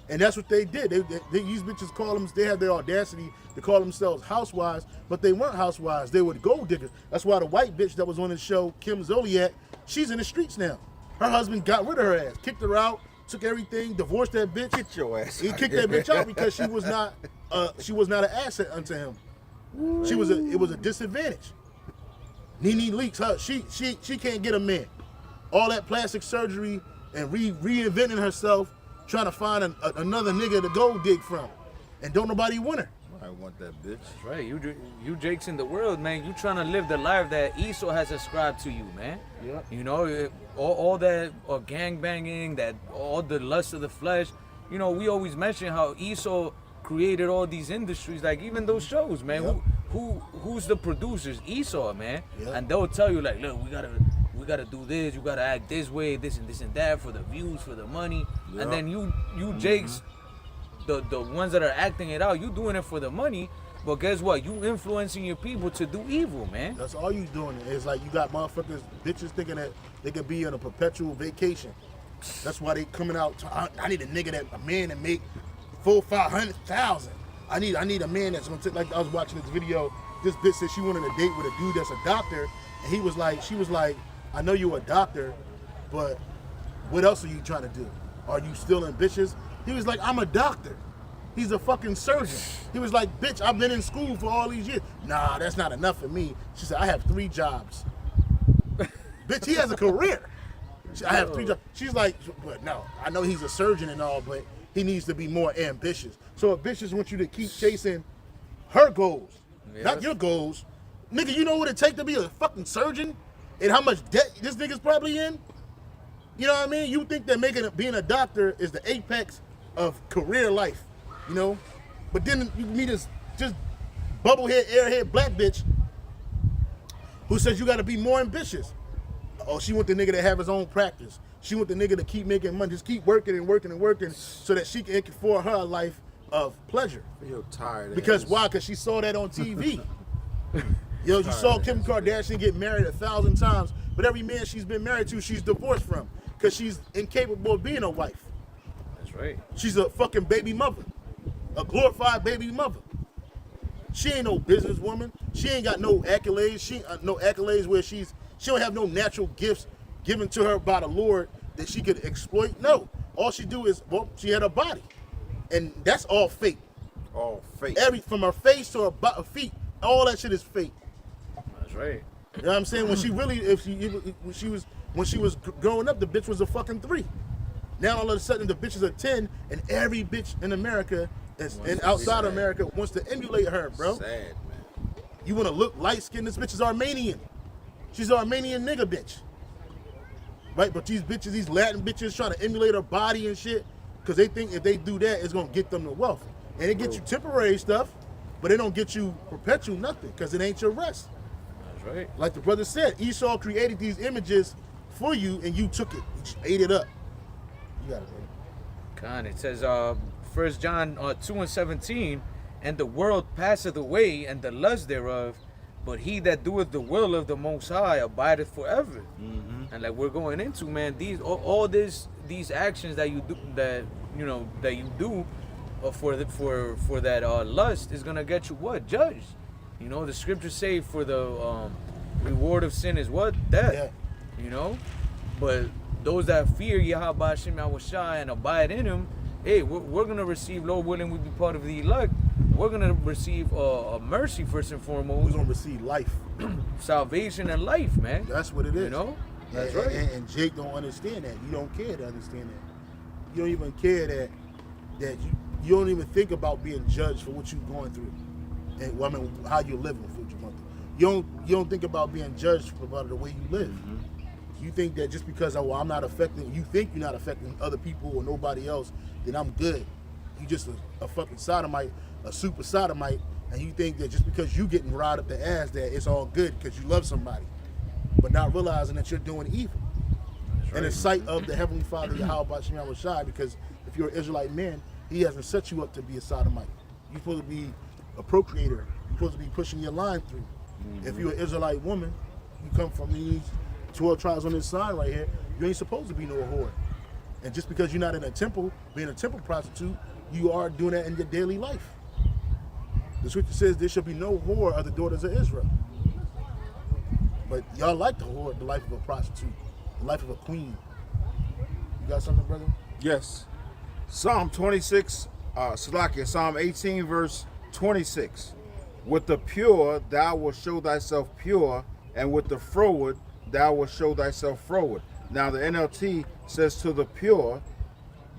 And that's what they did. These bitches they had their audacity to call themselves housewives, but they weren't housewives. They were gold diggers. That's why the white bitch that was on the show, Kim Zolciak, she's in the streets now. Her husband got rid of her ass, kicked her out, took everything, divorced that bitch. Get your ass. He kicked that bitch out because she was not an asset unto him. It was a disadvantage. Nene Leakes, she can't get a man. All that plastic surgery and reinventing herself, trying to find another nigga to go dig from, and don't nobody want her. I want that bitch. That's right. You Jakes in the world, man. You trying to live the life that Esau has ascribed to you, man. Yeah. You know, all that gang banging, that all the lust of the flesh. You know, we always mention how Esau created all these industries, like even those shows, man. Yep. Who's the producers? Esau, man. Yep. And they'll tell you like, look, we gotta do this, you gotta act this way, this and that for the views, for the money. Yep. And then you Jakes, the ones that are acting it out, you doing it for the money. But guess what? You influencing your people to do evil, man. That's all you doing. It's like you got motherfuckers, bitches thinking that they could be on a perpetual vacation. That's why they coming out. I need a man that make $400,000-$500,000. I need a man that's gonna take. Like I was watching this video. This bitch said she wanted a date with a dude that's a doctor, and she was like, I know you're a doctor, but what else are you trying to do? Are you still ambitious? He was like, I'm a doctor. He's a fucking surgeon. He was like, bitch, I've been in school for all these years. Nah, that's not enough for me. She said, I have 3 jobs. Bitch, he has a career. I have 3 jobs. She's like, but no, I know he's a surgeon and all, but he needs to be more ambitious. So a bitch just wants you to keep chasing her goals, not your goals. Nigga, you know what it takes to be a fucking surgeon and how much debt this nigga's probably in? You know what I mean? You think that being a doctor is the apex of career life. you know. But then you meet this just bubblehead, airhead black bitch who says you got to be more ambitious. Oh, she want the nigga to have his own practice. She want the nigga to keep making money, just keep working and working and working, so that she can afford her a life of pleasure. You're tired. Because why? Because she saw that on TV. Yo, you saw Kim Kardashian get married 1,000 times, but every man she's been married to, she's divorced from, because she's incapable of being a wife. That's right. She's a fucking baby mother, a glorified baby mother. She ain't no businesswoman. She ain't got no accolades. She no accolades where she don't have no natural gifts given to her by the Lord that she could exploit. No, all she do is, well, she had a body, and that's all fake. All fake. From her face to her feet, all that shit is fake. That's right. You know what I'm saying? When she was growing up, the bitch was a fucking 3. Now all of a sudden the bitch is a 10, and every bitch in America and outside of America wants to emulate her, bro. Sad, man. You want to look light skinned? This bitch is Armenian. She's an Armenian nigga bitch. Right? But these bitches, these Latin bitches trying to emulate her body and shit, because they think if they do that, it's going to get them the wealth. And it gets you temporary stuff, but it don't get you perpetual nothing, because it ain't your rest. That's right. Like the brother said, Esau created these images for you, and you took it. You just ate it up. You got it, brother. Con, it says, 1 John 2:17, and the world passeth away, and the lust thereof, but he that doeth the will of the Most High abideth forever. Mm-hmm. And like we're going into, man, all these actions that you do, that you do for that lust is gonna get you what? Judged. You know, the scriptures say for the reward of sin is what? Death. Yeah. You know, but those that fear Yahweh Hashem Yahushua and abide in Him, hey, we're gonna receive, Lord willing, we be part of the elect. We're gonna receive a mercy first and foremost. We're gonna receive life, salvation and life, man. That's what it is. You know, that's right. right. And Jake don't understand that. You don't care to understand that. You don't even care that you don't even think about being judged for what you're going through, and well, I mean how you're living for what you're going through. You don't think about being judged about the way you live. Mm-hmm. You think that just because I'm not affecting, you think you're not affecting other people or nobody else, then I'm good. You just a fucking sodomite, a super sodomite, and you think that just because you getting riled up the ass that it's all good because you love somebody, but not realizing that you're doing evil. That's right. In the sight of the Heavenly Father, Yahweh Hashem Yahushua, because if you're an Israelite man, He hasn't set you up to be a sodomite. You're supposed to be a procreator. You're supposed to be pushing your line through. Mm-hmm. If you're an Israelite woman, you come from these 12 tribes on this sign right here, you ain't supposed to be no whore. And just because you're not in a temple, being a temple prostitute, you are doing that in your daily life. The scripture says there shall be no whore of the daughters of Israel. But y'all like the whore, the life of a prostitute, the life of a queen. You got something, brother? Yes. Psalm 26, Psalm 18, verse 26. With the pure thou wilt show thyself pure, and with the froward thou wilt show thyself froward. Now the NLT says to the pure,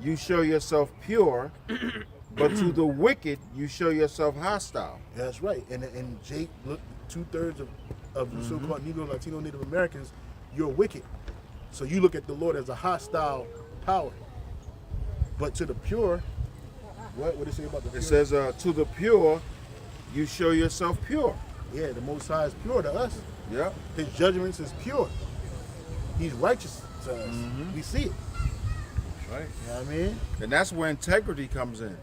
you show yourself pure, but to the wicked, you show yourself hostile. That's right. And Jake, look, 2/3 of the so-called Negro, Latino, Native Americans, you're wicked. So you look at the Lord as a hostile power. But to the pure, what did it say about the pure? It says, to the pure, you show yourself pure. Yeah, the Most High is pure to us. Yeah. His judgments is pure. He's righteous to us. Mm-hmm. We see it. That's right. You know what I mean? And that's where integrity comes in.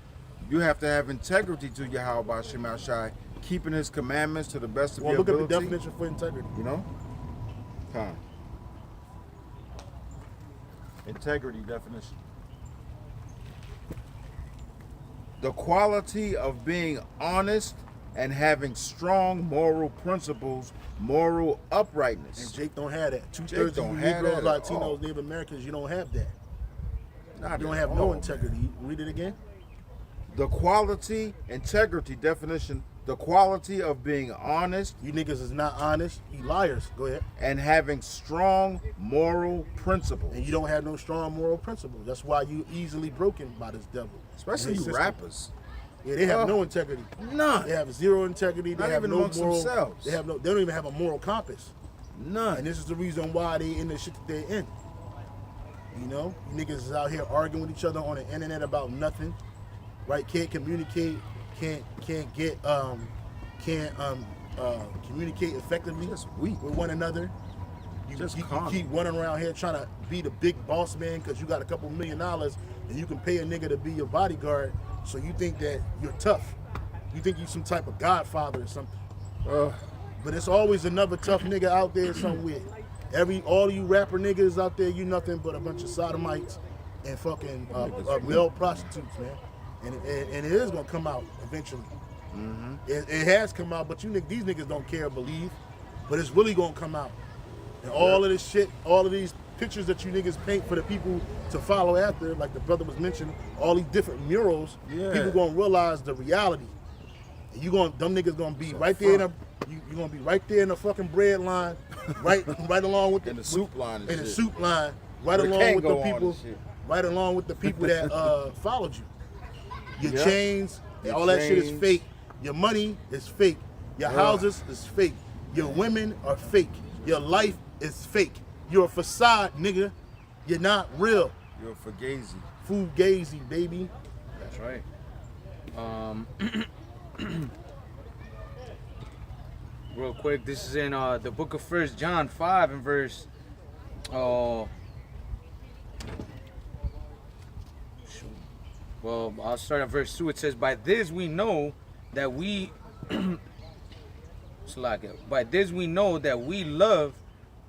You have to have integrity to Yahweh Hashem Yahushua, keeping His commandments to the best of your ability. Look at the definition for integrity. You know? Come. Integrity definition. The quality of being honest and having strong moral principles, moral uprightness. And Jake don't have that. 2/3 of you Negroes, Latinos, Native Americans, you don't have that. You don't have no integrity. Man. Read it again. The quality, integrity definition, the quality of being honest. You niggas is not honest. You liars. Go ahead. And having strong moral principles. And you don't have no strong moral principles. That's why you easily broken by this devil. Especially you rappers. Yeah, they have no integrity. None. They have zero integrity. They Not have even no amongst moral. themselves. They don't even have a moral compass. None. And this is the reason why they in the shit that they're in. You know, you niggas is out here arguing with each other on the internet about nothing. right? Can't communicate, can't communicate effectively Just weak. with one another. You keep running around here trying to be the big boss man because you got a couple $1 million and you can pay a nigga to be your bodyguard. So you think that you're tough. You think you're some type of godfather or something. But it's always another tough nigga out there somewhere. All you rapper niggas out there, you nothing but a bunch of sodomites and fucking male prostitutes, man. And it is gonna come out eventually. Mm-hmm. It has come out, but these niggas don't care or believe. But it's really gonna come out. And all of this shit, all of these pictures that you niggas paint for the people to follow after, like the brother was mentioning, all these different murals, people gonna realize the reality. And them niggas gonna be right there you're gonna be right there in the fucking bread line, right along with the soup line. In the soup line, right along with the people, right along with the people that followed you. Your chains, all that shit is fake. Your money is fake. Your houses is fake. Your women are fake. Your life is fake. You're a facade, nigga. You're not real. You're a fugazi. Fugazi, baby. That's right. Real quick, this is in the book of 1 John 5 and verse. Well, I'll start at verse 2. It says, "By this we know that we." By this we know that we love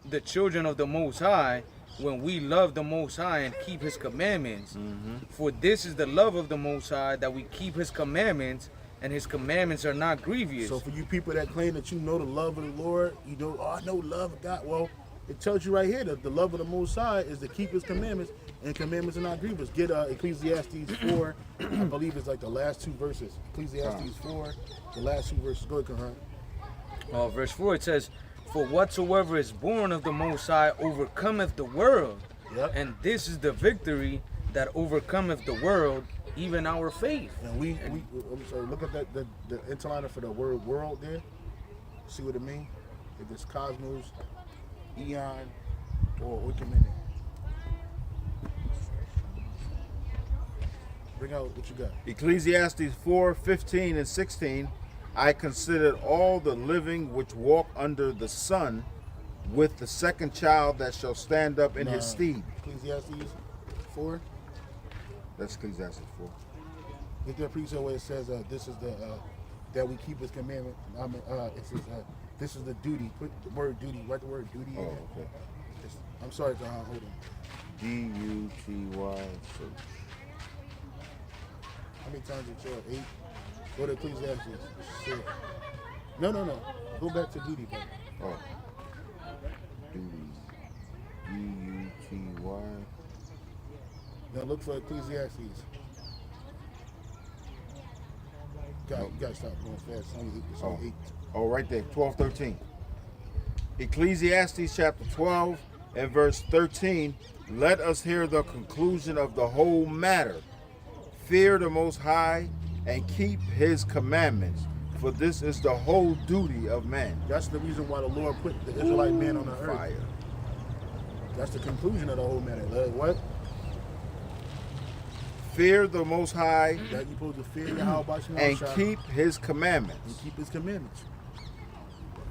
the children of the Most High, when we love the Most High and keep His commandments. Mm-hmm. For this is the love of the Most High, that we keep His commandments, and His commandments are not grievous. So for you people that claim that you know the love of the Lord, you know, I know love of God. Well, it tells you right here that the love of the Most High is to keep His commandments, and commandments are not grievous. Get Ecclesiastes 4, I believe it's like the last two verses. Ecclesiastes 4, the last two verses. Go ahead, Kahan. Verse 4, it says, "For whatsoever is born of the Most High overcometh the world, and this is the victory that overcometh the world, even our faith." And I'm sorry, look at that the interliner for the word world there. See what it means? If it's cosmos, eon, or Wikiminute. Bring out what you got. Ecclesiastes 4:15 and 16. I considered all the living which walk under the sun, with the second child that shall stand up in his stead. Ecclesiastes 4. That's Ecclesiastes 4. Get that precept where it says this is the that we keep His commandment. It says this is the duty. Put the word duty. Write the word duty. Oh, okay. I'm sorry, John. Hold on. D-U-T-Y. How many times did you show? 8. Go to Ecclesiastes 6. No. Go back to duty, brother. Oh. Duty. D-U-T-Y. Now look for Ecclesiastes. You gotta stop going fast. It's only 8. Oh, right there. 12:13. Ecclesiastes chapter 12 and verse 13. Let us hear the conclusion of the whole matter. Fear the Most High and keep His commandments, for this is the whole duty of man. That's the reason why the Lord put the Israelite man on the earth. Fire. That's the conclusion of the whole matter. What? Fear the Most High That you're supposed to fear Yahweh and keep His commandments. And keep His commandments.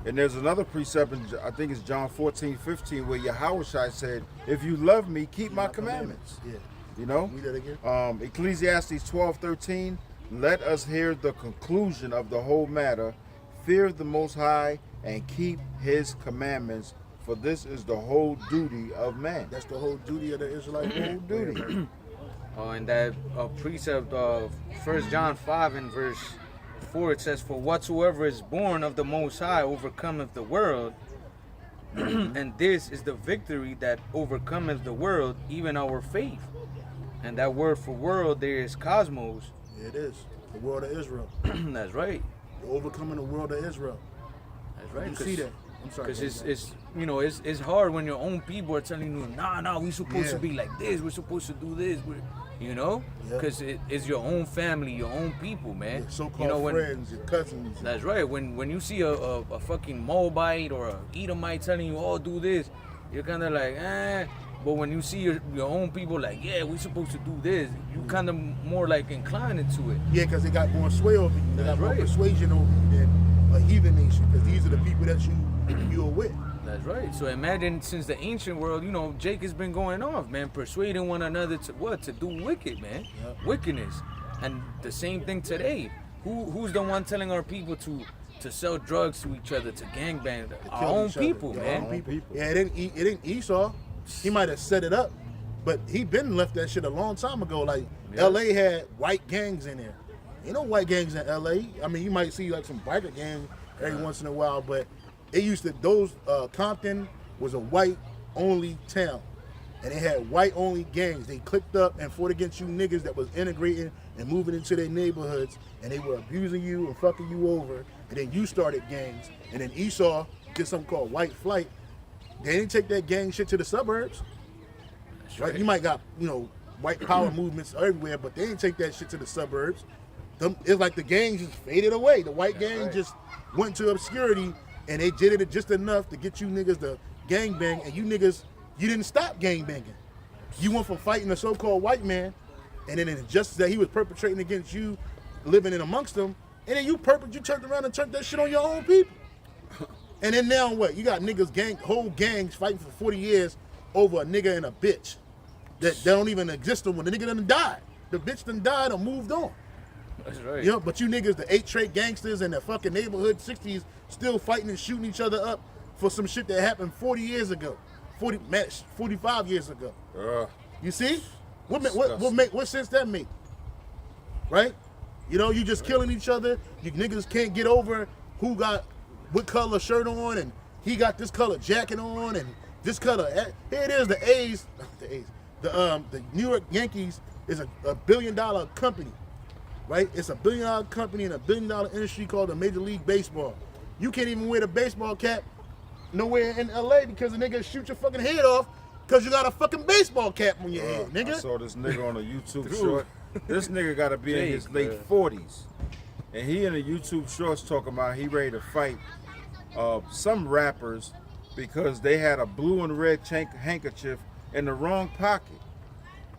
And there's another precept, in, I think it's John 14:15, where Yahweh said, if you love me, keep my commandments. Yeah. You know? Read that again. Ecclesiastes 12:13. Let us hear the conclusion of the whole matter. Fear the Most High and keep His commandments, for this is the whole duty of man. That's the whole duty of the Israelite Whole duty. And that precept of 1 John 5 and verse 4, it says, "For whatsoever is born of the Most High overcometh the world, and this is the victory that overcometh the world, even our faith." And that word for world there is cosmos. It is. The world of Israel. That's right. You're overcoming the world of Israel. That's right. You see that? I'm sorry. Because it's hard when your own people are telling you, nah, we're supposed to be like this. We're supposed to do this. Because it's your own family, your own people, man. Your so-called friends, your cousins. That's right. When you see a fucking Moabite or a Edomite telling you, oh, do this, you're kind of like, But when you see your own people like, yeah, we supposed to do this, you kind of more like inclined into it. Yeah, because they got more sway over you. They got more right. persuasion over you than a heathen nation, because these are the people that you're with. That's right. So imagine since the ancient world, you know, Jake has been going off, man, persuading one another to what? To do wicked, man. Yep. Wickedness. And the same thing today. Who's the one telling our people to sell drugs to each other, to gangbang? Our kill own each other. people, Yeah, man. our own people. Yeah, it ain't Esau. He might have set it up, but he been left that shit a long time ago. Like Yeah. LA had white gangs in there. Ain't no white gangs in LA. I mean, you might see like some biker gang every once in a while, but it used to, Compton was a white only town. And they had white only gangs. They clicked up and fought against you niggas that was integrating and moving into their neighborhoods, and they were abusing you and fucking you over. And then you started gangs. And then Esau did something called white flight. They didn't take that gang shit to the suburbs. Right? You might got, white power movements everywhere, but they didn't take that shit to the suburbs. It's like the gangs just faded away. The white gang just went to obscurity, and they did it just enough to get you niggas to gang bang, and you niggas, you didn't stop gang banging. You went from fighting a so-called white man, and then the injustice that he was perpetrating against you, living in amongst them, and then you turned around and turned that shit on your own people. And then now what? You got niggas, whole gangs fighting for 40 years over a nigga and a bitch that don't even exist when the nigga done died. The bitch done died or moved on. That's right. But you niggas, the 8 trait gangsters in the fucking neighborhood 60s, still fighting and shooting each other up for some shit that happened 40 years ago, 45 years ago. You see? What sense that make? Right? You just killing each other. You niggas can't get over who got what color shirt on, and he got this color jacket on, and this color. Here it is, the New York Yankees is a $1 billion company, right? It's a $1 billion company in a $1 billion industry called the Major League Baseball. You can't even wear the baseball cap nowhere in LA because the nigga shoot your fucking head off because you got a fucking baseball cap on your head, nigga. I saw this nigga on a YouTube short. This nigga got to be in his late 40s. And he in the YouTube shorts talking about he ready to fight some rappers because they had a blue and red handkerchief in the wrong pocket.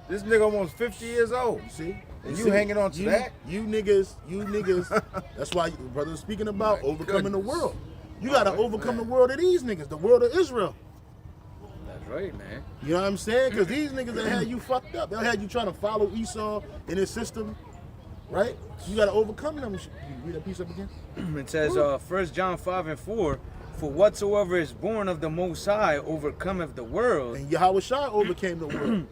This nigga almost 50 years old. See? And you hanging on to that? You niggas, that's why brother's speaking about overcoming the world. You gotta overcome the world of these niggas, the world of Israel. That's right, man. You know what I'm saying? Because these niggas that had you fucked up, they'll have you trying to follow Esau in his system, right? You gotta overcome them. You read that piece up again? It says, 1 John 5:4, for whatsoever is born of the Most High overcometh the world. And Yahweh Shai overcame the world.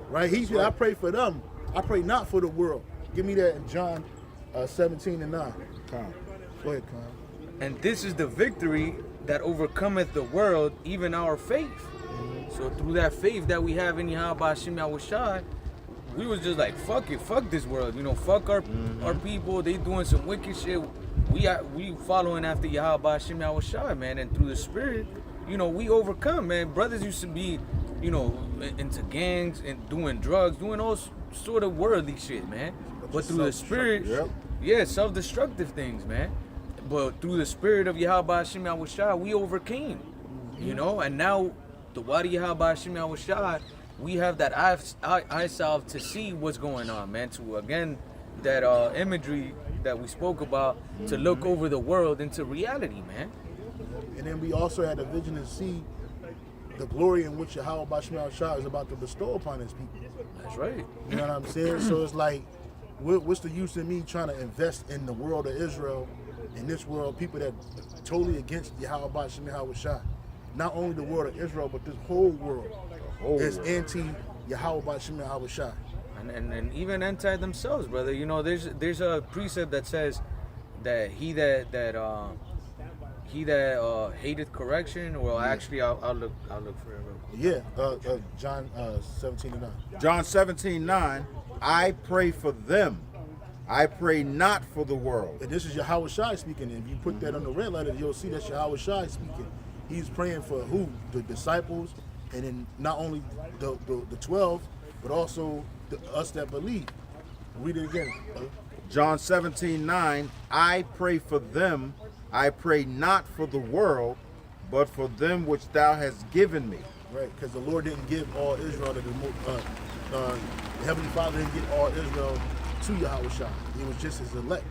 Right? He said, I pray for them. I pray not for the world. Give me that in John 17:9. Go ahead, Con. And this is the victory that overcometh the world, even our faith. So through that faith that we have in Yahweh Hashem Yahushai, we was just like, fuck it, fuck this world. Fuck our people. They doing some wicked shit. We following after Yahweh Hashem Yahushai, man. And through the Spirit, we overcome, man. Brothers used to be, into gangs and doing drugs, doing all sort of worldly shit, man. But through the Spirit, self-destructive things, man. But through the Spirit of Yahweh Hashem Yahushai, we overcame, and now the Wadi Yahweh Hashem Yahushai, we have that eye salve to see what's going on, man. To again, that imagery that we spoke about, to look over the world into reality, man. And then we also had a vision to see the glory in which Yahweh Hashem Yahushai is about to bestow upon his people. That's right. You know what I'm saying? So it's like, what's the use of me trying to invest in the world of Israel, in this world, people that totally against Yahweh Hashem Yahushai? Not only the world of Israel, but this whole world is anti-Yahweh Hashem Yahushai. And even anti themselves, brother. There's a precept that says that he that hateth correction. Well, actually, I'll look for it real quick. Yeah, John 17:9. John 17:9, I pray for them. I pray not for the world. And this is Yahweh Shai speaking. If you put that on the red letter, you'll see that's Yahweh Shai speaking. He's praying for who? The disciples, and then not only the 12, but also us that believe. Read it again. John 17:9, I pray for them. I pray not for the world, but for them which thou hast given me. Right, because the Lord didn't give all Israel to the Heavenly Father didn't give all Israel to Yahweh Shai. It was just his elect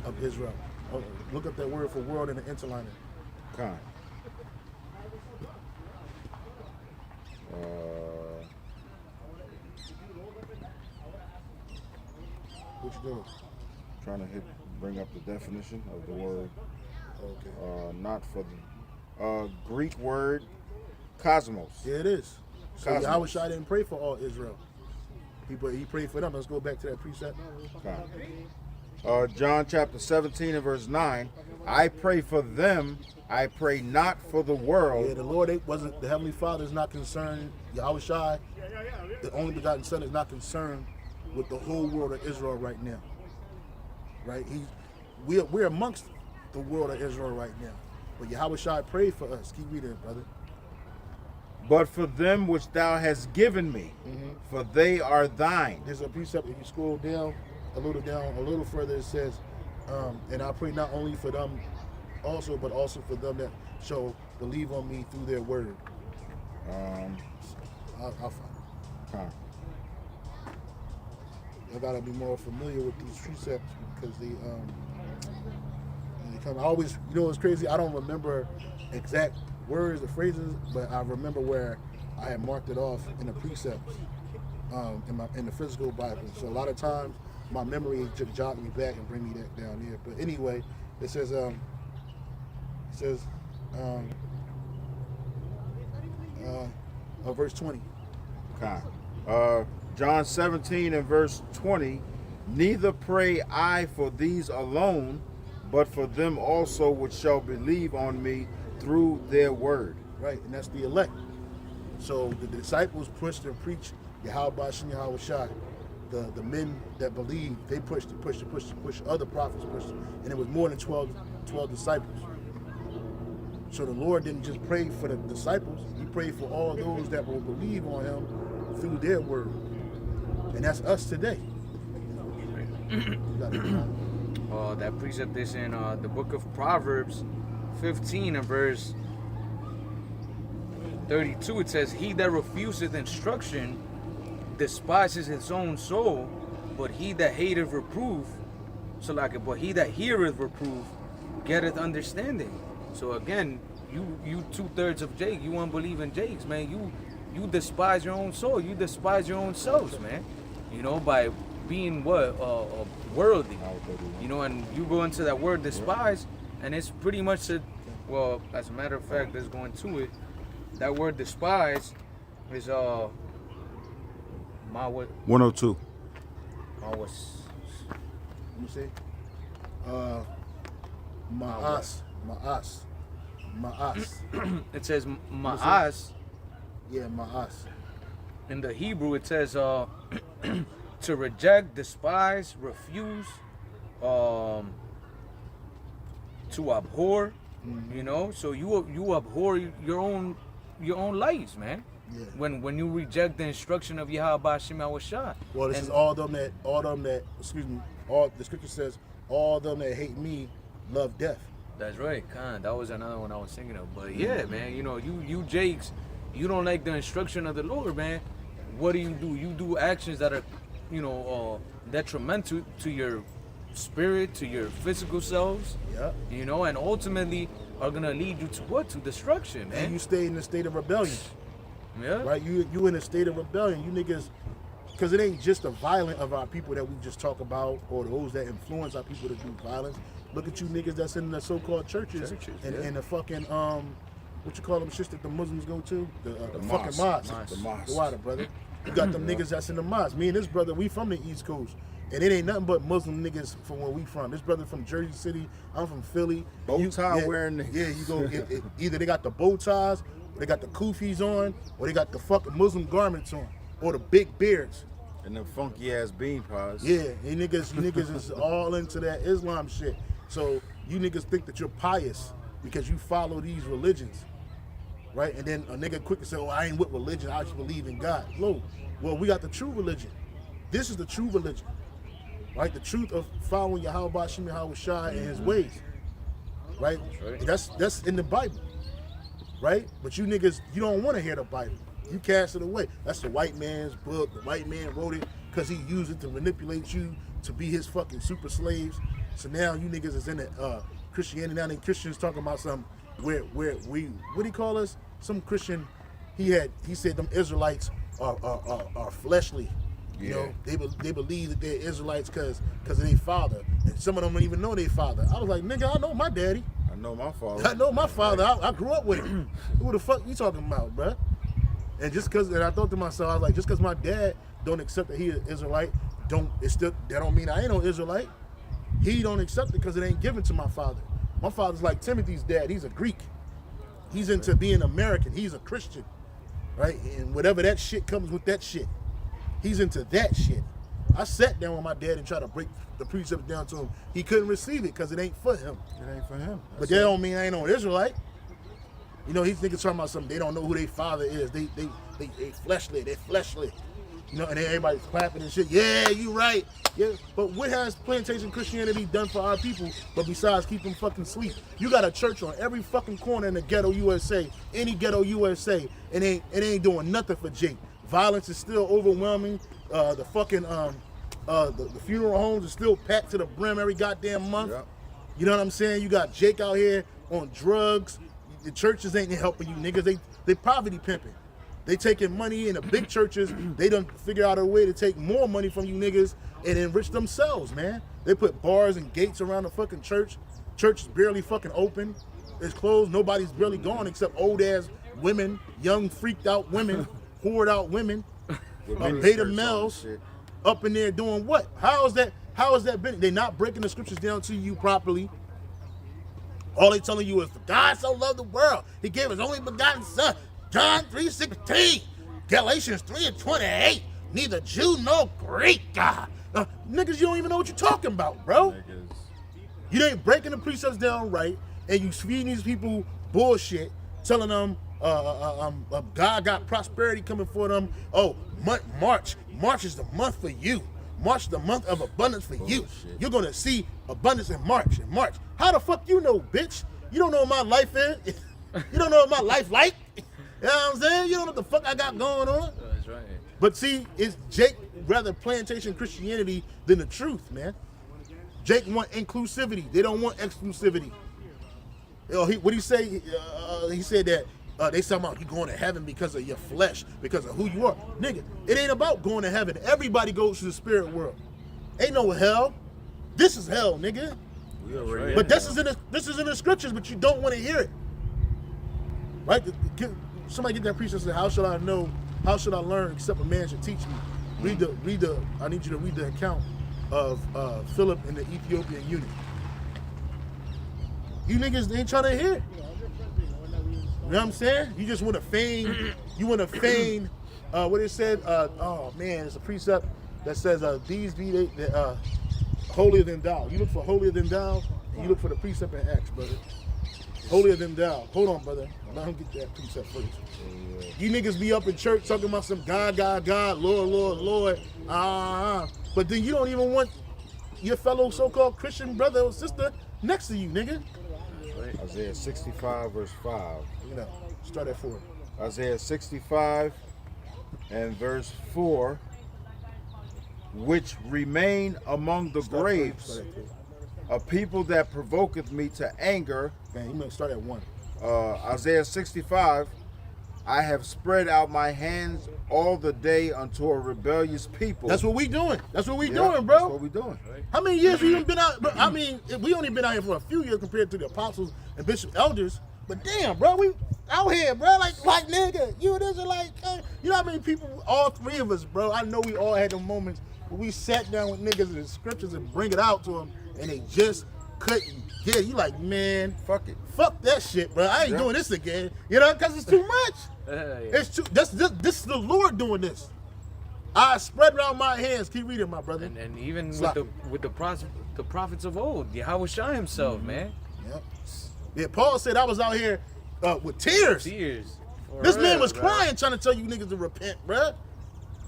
of Israel. Oh, look up that word for world in the interliner. Con. What you doing? Trying to bring up the definition of the word. Okay. Not for the Greek word cosmos. Yeah, it is. So Cosmos. Yahweh Shai didn't pray for all Israel. He prayed for them. Let's go back to that precept. John chapter 17 and verse 9. I pray for them. I pray not for the world. Yeah, the Lord wasn't. The Heavenly Father is not concerned. Yahweh Shai, the only begotten Son, is not concerned with the whole world of Israel right now. Right? We're amongst the world of Israel right now. But Yahweh Shai prayed for us. Keep reading, brother. But for them which thou hast given me, for they are thine. There's a precept. If you scroll down, a little further, it says, and I pray not only for them also, but also for them that shall believe on me through their word. I'll find it. I gotta be more familiar with these precepts because they come. I always, it's crazy. I don't remember exact words or phrases, but I remember where I had marked it off in the precepts in the physical Bible. So a lot of times my memory just jog me back and bring me that down here. But anyway, it says verse 20. John 17 and verse 20. Neither pray I for these alone, but for them also which shall believe on me through their word. Right, and that's the elect. So the disciples pushed and preached Yahweh Shem Yahweh Shai. The men that believed, they pushed other prophets pushed, and it was more than 12 disciples. So the Lord didn't just pray for the disciples, he prayed for all those that will believe on him through their word. And that's us today. That precept is in the book of Proverbs 15 and verse 32. It says, he that refuseth instruction despises his own soul, but he that hateth reproof, but he that heareth reproof getteth understanding. So again, you 2/3 of Jake, you unbelieving Jakes, man. You despise your own soul. You despise your own selves, man. By being worldly. And you go into that word despise, and it's pretty much as a matter of fact, let's go into it. That word despise is 102. Let me see. Ma'as. It says ma'as. Yeah, ma'as. In the Hebrew, it says to reject, despise, refuse, to abhor. So you abhor your own lives, man. Yeah. When you reject the instruction of Yahweh Shem Yahweh Shai. Well, this is all them that the scripture says, all them that hate me love death. That's right, Khan. That was another one I was thinking of. But yeah, man, you Jakes, you don't like the instruction of the Lord, man. What do? You do actions that are, detrimental to your spirit, to your physical selves. Yeah. And ultimately are gonna lead you to what? To destruction, man. And you stay in a state of rebellion. Yeah. Right? You in a state of rebellion. You niggas, because it ain't just the violent of our people that we just talk about, or those that influence our people to do violence. Look at you niggas that's in the so-called churches and the fucking what you call them shits that the Muslims go to? The fucking mosques. The water, brother. You got them niggas that's in the mosques. Me and this brother, we from the East Coast. And it ain't nothing but Muslim niggas from where we from. This brother from Jersey City. I'm from Philly. Bow tie wearing niggas. Yeah, you go. Either they got the bow ties, or they got the kufis on, or they got the fucking Muslim garments on, or the big beards. And them funky ass bean pies. Yeah, you niggas is all into that Islam shit. So you niggas think that you're pious because you follow these religions, right? And then a nigga quick to say, "Oh, I ain't with religion. I just believe in God." No, well, we got the true religion. This is the true religion, right? The truth of following Yahweh Shem Yahweh Shai and His ways, right? That's in the Bible. right? But you niggas, you don't want to hear the Bible. You cast it away. That's the white man's book. The white man wrote it because he used it to manipulate you to be his fucking super slaves. So now you niggas is in the Christianity. Now the Christians talking about some where we, what do he call us? Some Christian, he said them Israelites are fleshly. You know, they believe that they're Israelites because of their father. And some of them don't even know their father. I was like, nigga, I know my daddy. I know my father. I know my father. I grew up with him. Who the fuck you talking about, bruh? And just because, and I thought to myself, I was like, just because my dad don't accept that he is Israelite, that don't mean I ain't no Israelite. He don't accept it because it ain't given to my father. My father's like Timothy's dad. He's a Greek. He's into being American. He's a Christian, right? And whatever that shit comes with that shit. He's into that shit. I sat down with my dad and tried to break the precepts down to him. He couldn't receive it because it ain't for him. It ain't for him. But that don't mean I ain't no Israelite. You know, these niggas talking about something. They don't know who their father is. They fleshly. They're fleshly. You know, and then everybody's clapping and shit. Yeah, you right. Yeah. But what has plantation Christianity done for our people? But besides keep them fucking sleep, you got a church on every fucking corner in the ghetto USA, any ghetto USA, and it ain't doing nothing for Jake. Violence is still overwhelming. The fucking the funeral homes are still packed to the brim every goddamn month. Yep. You know what I'm saying? You got Jake out here on drugs. The churches ain't helping you niggas. They poverty pimping. They taking money in the big churches. They done figure out a way to take more money from you niggas and enrich themselves, man. They put bars and gates around the fucking church. Church is barely fucking open. It's closed. Nobody's barely gone except old ass women, young freaked out women, whored out women, beta males up in there doing what? How is that been? They not breaking the scriptures down to you properly. All they telling you is, for God so loved the world, he gave his only begotten son. John 3:16, Galatians 3:28, neither Jew nor Greek, God. Niggas, you don't even know what you're talking about, bro. Niggas. You ain't breaking the precepts down right, and you feeding these people bullshit, telling them God got prosperity coming for them. Oh, March is the month for you. March is the month of abundance for you. You're gonna see abundance in March. How the fuck you know, bitch? You don't know what my life is. You don't know what my life like. You know what I'm saying? You don't know what the fuck I got going on. That's right. But see, it's Jake rather plantation Christianity than the truth, man. Jake want inclusivity. They don't want exclusivity. You know, what he say? He said that they talking about you going to heaven because of your flesh, because of who you are. Nigga, it ain't about going to heaven. Everybody goes to the spirit world. Ain't no hell. This is hell, nigga. But this is in the scriptures, but you don't want to hear it. Right? Somebody get that precept and say, how should I know? How should I learn except a man should teach me? I need you to read the account of Philip and the Ethiopian eunuch. You niggas ain't trying to hear it. You know what I'm saying? You just want to feign. You want to feign. What it said? Oh man, it's a precept that says, "These be they holier than thou." You look for holier than thou, and you look for the precept in Acts, brother. Holier than thou. Hold on, brother. Let him get that precept first. You niggas be up in church talking about some God, Lord. But then you don't even want your fellow so-called Christian brother or sister next to you, nigga. Isaiah 65 verse 5. You know, start at 4. Isaiah 65 and verse 4. Which remain among the graves, a people that provoketh me to anger. Man, you might start at 1. Isaiah 65. I have spread out my hands all the day unto a rebellious people. That's what we doing. That's what we doing, bro. That's what we doing. How many years we been out? I mean, we only been out here for a few years compared to the apostles and bishop elders. But damn, bro, we out here, bro. Like nigga, you and Israelite. You know how many people? All three of us, bro. I know we all had them moments where we sat down with niggas in the scriptures and bring it out to them, and they just couldn't get it. You like, man, fuck it, fuck that shit, bro. I ain't doing this again. You know, because it's too much. It's too. This is the Lord doing this. I spread out my hands. Keep reading, my brother. And even with the prophets of old, Yahushua himself, man. Yep. Yeah, Paul said I was out here with tears. This man was crying, trying to tell you niggas to repent, bro.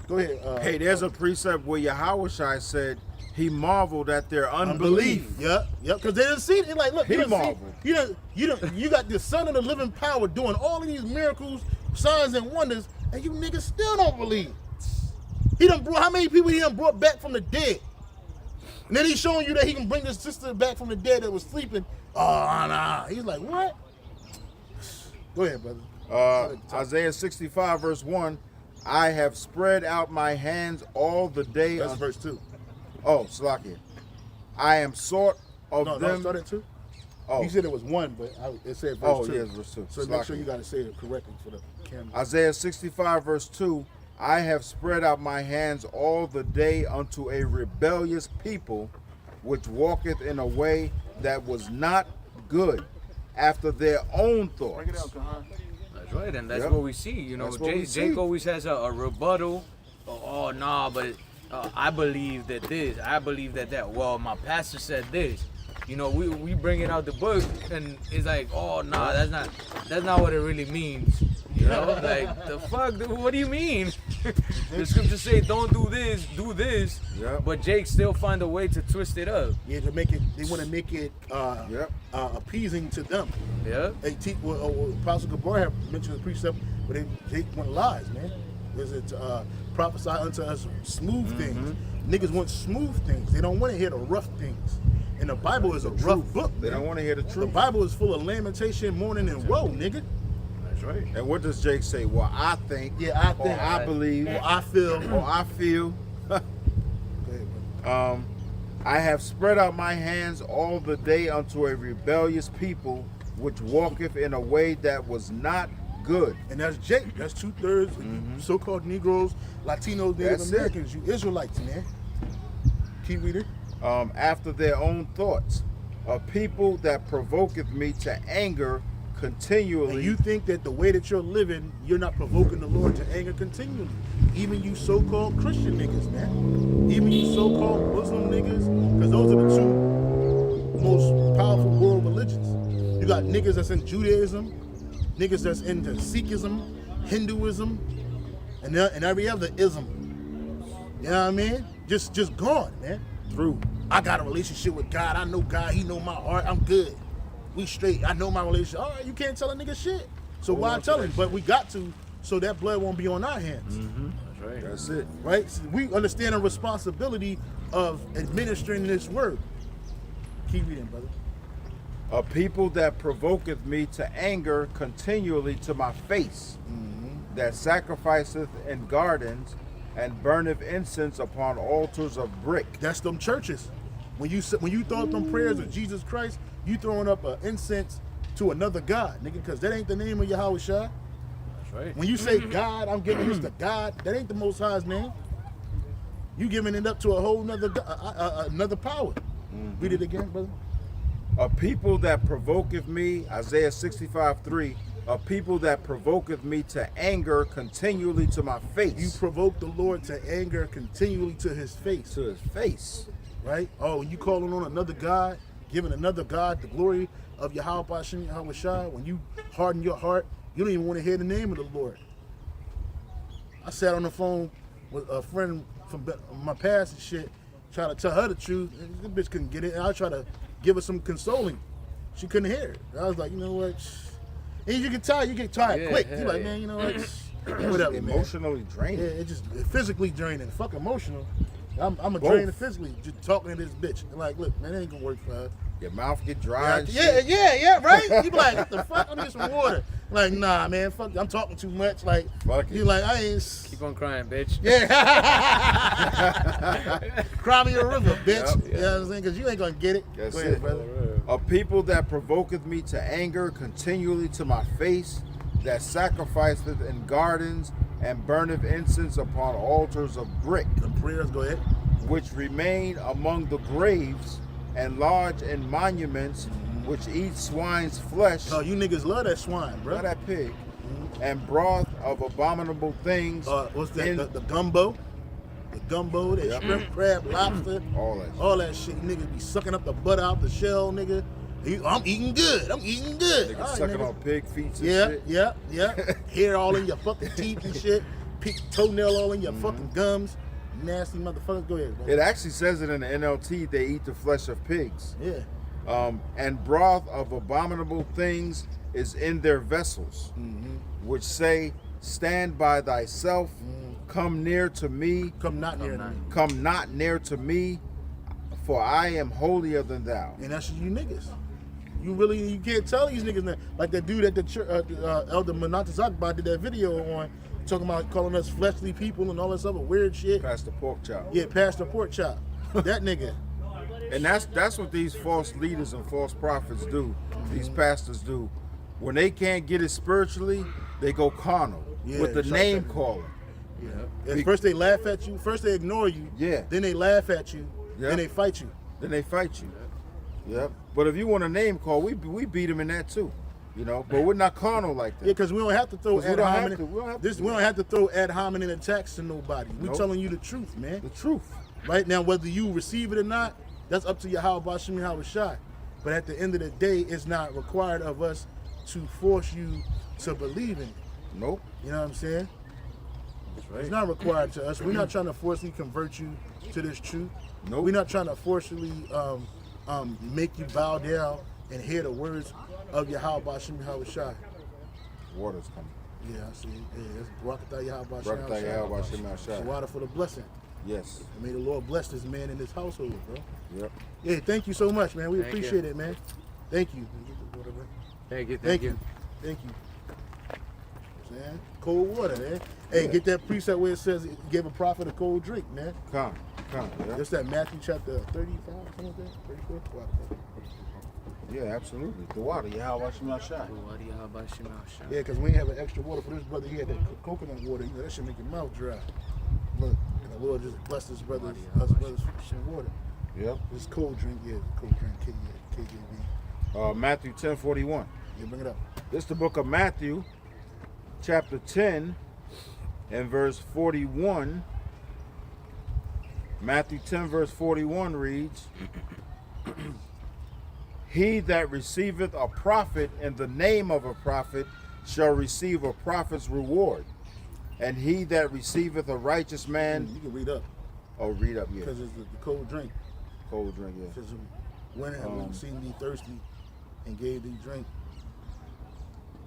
Go ahead. Hey, there's a precept where Yahushua said, He marveled at their unbelief. Yep. Because they didn't see it. They're like, look, He you marveled. you got the Son of the Living Power doing all of these miracles, signs and wonders, and you niggas still don't believe. How many people he done brought back from the dead? And then he's showing you that he can bring this sister back from the dead that was sleeping. Oh, nah. He's like, what? Go ahead, brother. Isaiah 65 verse 1, I have spread out my hands all the day. That's verse 2. Oh, Salakia. I am sought of No, them. start at 2. Oh. You said it was 1, but it said verse 2. Oh, yes, verse 2. So make sure you got to say it correctly for the camera. Isaiah 65 verse 2, I have spread out my hands all the day unto a rebellious people, which walketh in a way that was not good, after their own thoughts. Bring it out, Kahan. That's right, and that's Yep. what we see. You know, That's what we Jake see. always has a rebuttal. Oh, nah, but I believe that this. I believe that. Well, my pastor said this. You know, we bring it out the book, and it's like, oh, nah, that's not what it really means. You know, like, the fuck, dude, what do you mean? The scriptures say, don't do this, do this. Yep. But Jake still find a way to twist it up. Yeah, to make it, they want to make it appeasing to them. Yeah. They Apostle Gabar had mentioned the precept, but they want lies, man. Is it prophesy unto us smooth things? Niggas want smooth things. They don't want to hear the rough things. And the Bible is a rough book. They man. don't want to hear the The truth. Bible is full of lamentation, mourning, and woe, nigga. That's right. And what does Jake say? Well, I think, Yeah, I think. or I believe, Or I feel. or I feel. Go ahead, brother. I have spread out my hands all the day unto a rebellious people, which walketh in a way that was not good. And that's Jake. That's 2/3 of you so-called Negroes, Latinos, Native That's it. Americans, you Israelites, man. Keep reading. After their own thoughts, a people that provoketh me to anger continually. And you think that the way that you're living, you're not provoking the Lord to anger continually. Even you so-called Christian niggas, man. Even you so-called Muslim niggas, because those are the two most powerful world religions. You got niggas that's in Judaism, niggas that's into Sikhism, Hinduism, and every other ism. You know what I mean? Just gone, man. through. I got a relationship with God. I know God. He know my heart. I'm good. We straight. I know my relationship. All right, you can't tell a nigga shit. So why tell him? But we got to, so that blood won't be on our hands. That's right. That's it. Right? So we understand the responsibility of administering this word. Keep reading, brother. A people that provoketh me to anger continually to my face, that sacrificeth in gardens and burneth incense upon altars of brick. That's them churches. When you throw up them prayers of Jesus Christ, you throwing up an incense to another God, nigga, because that ain't the name of Yahweh Shai. That's right. When you say God, I'm giving this to God, that ain't the Most High's name. You giving it up to a whole nother another power. Read it again, brother. A people that provoketh me, Isaiah 65:3, a people that provoketh me to anger continually to my face. You provoke the Lord to anger continually to his face. To his face. Right? Oh, when you calling on another God, giving another God the glory of Yahweh Bashem, Yahweh Shai, when you harden your heart, you don't even want to hear the name of the Lord. I sat on the phone with a friend from my past and shit, trying to tell her the truth, and this bitch couldn't get it, and I try to give her some consoling. She couldn't hear it. I was like, you know what? And you get tired quick. You're like, man, you know what? Whatever, man. Emotionally draining. Yeah, it's just physically draining. Fuck emotional. I'm a Both. drainer physically, just talking to this bitch. And like, look, man, it ain't gonna work for her. Your mouth get dry and Yeah, shit. yeah, right? You be like, what the fuck? I need some water. Like, nah, man, fuck, I'm talking too much. Like, Fuck it. you like, I ain't. Keep on crying, bitch. Yeah. Cry me a river, bitch. Yep. You know what I'm saying? Because you ain't gonna get it. That's Go ahead, it. brother. A people that provoketh me to anger continually to my face, that sacrificeth in gardens and burneth incense upon altars of brick, The prayers, go ahead. which remain among the graves and lodge in monuments, which eat swine's flesh, Oh, you niggas love that swine, bro. not that pig, and broth of abominable things. What's that? in- The gumbo? The gumbo, that Yep. shrimp, crab, lobster. all that. All that shit. Niggas be sucking up the butt out the shell, nigga. I'm eating good. I'm eating good. Niggas All right, sucking nigga. on pig feet and Yeah, shit. yeah. Hair all in your fucking teeth and shit. Toenail all in your fucking gums. Nasty motherfuckers. Go ahead, bro. It actually says it in the NLT. They eat the flesh of pigs. Yeah. And broth of abominable things is in their vessels, which say, "Stand by thyself, come near to me, Come not near to me. come not near to me, for I am holier than thou." And that's you niggas. You can't tell these niggas that. Like that dude at the church, Elder Monatazakba did that video on talking about calling us fleshly people and all this other weird shit. Pastor Pork Chop. Yeah, Pastor Pork Chop. That nigga. And that's what these false leaders and false prophets do. These pastors do. When they can't get it spiritually, they go carnal with the name calling. Yeah. And first they laugh at you. First they ignore you. Yeah. Then they laugh at you. Yeah. Then they fight you. Then they fight you. Yep. But if you want a name call, we beat them in that too. You know, but we're not carnal like that. Yeah, because we don't have to throw ad hominem. We don't have to throw ad hominem attacks to nobody. We're telling you the truth, man. The truth. Right now, whether you receive it or not, that's up to Yahweh Shemi Hawashai. But at the end of the day, it's not required of us to force you to believe in it. Nope. You know what I'm saying? That's right. It's not required to us. We're not trying to forcibly convert you to this truth. Nope. We're not trying to forcibly make you bow down and hear the words of Yahweh Shemi Hawashai. Water's coming. Yeah, I see it. Yeah, it's Rakatah Yahweh Rakatah Yahweh Shemi It's Hawashai. water for the blessing. Yes. And may the Lord bless this man in this household, bro. Yep. Yeah, thank you so much, man. We Thank appreciate you. it, man. Thank you. Thank you. Thank you. Thank you. Man, cold water, man. Hey, get that precept where it says it gave a prophet a cold drink, man. Come. Yeah. That's that Matthew chapter 35, something like that? 34? Yeah, absolutely. The water, Yahweh Shemi Hawashai. Yeah, because we ain't have an extra water for this brother. He had that coconut water. You know, that should make your mouth dry. Look, and the Lord just blessed us brothers with some water. Yep. This cold drink, yeah, cold drink, KJV. Matthew 10:41. Yeah, bring it up. This is the book of Matthew, chapter 10, and verse 41. Matthew 10, verse 41 reads, "He that receiveth a prophet in the name of a prophet shall receive a prophet's reward. And he that receiveth a righteous man..." You can read up. Oh, read up, yeah. Because it's the cold drink. Cold drink, yeah. Because when have we seen thee thirsty and gave thee drink?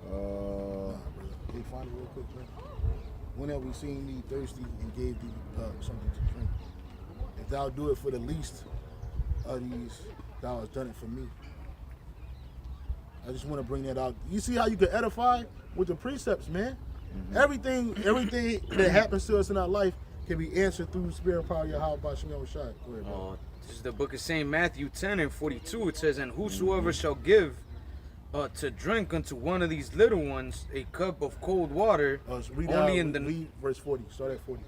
Nah, brother. Can you find it real quick, bro? When have we seen thee thirsty and gave thee something to drink? If thou do it for the least of these, thou hast done it for me. I just want to bring that out. You see how you can edify with the precepts, man? Everything that happens to us in our life can be answered through spirit and power of Yahweh Shemi Hawashai. Go ahead, bro. This is the book of St. Matthew 10 and 42. It says, "And whosoever shall give to drink unto one of these little ones a cup of cold water, Read verse 40. Start at 40.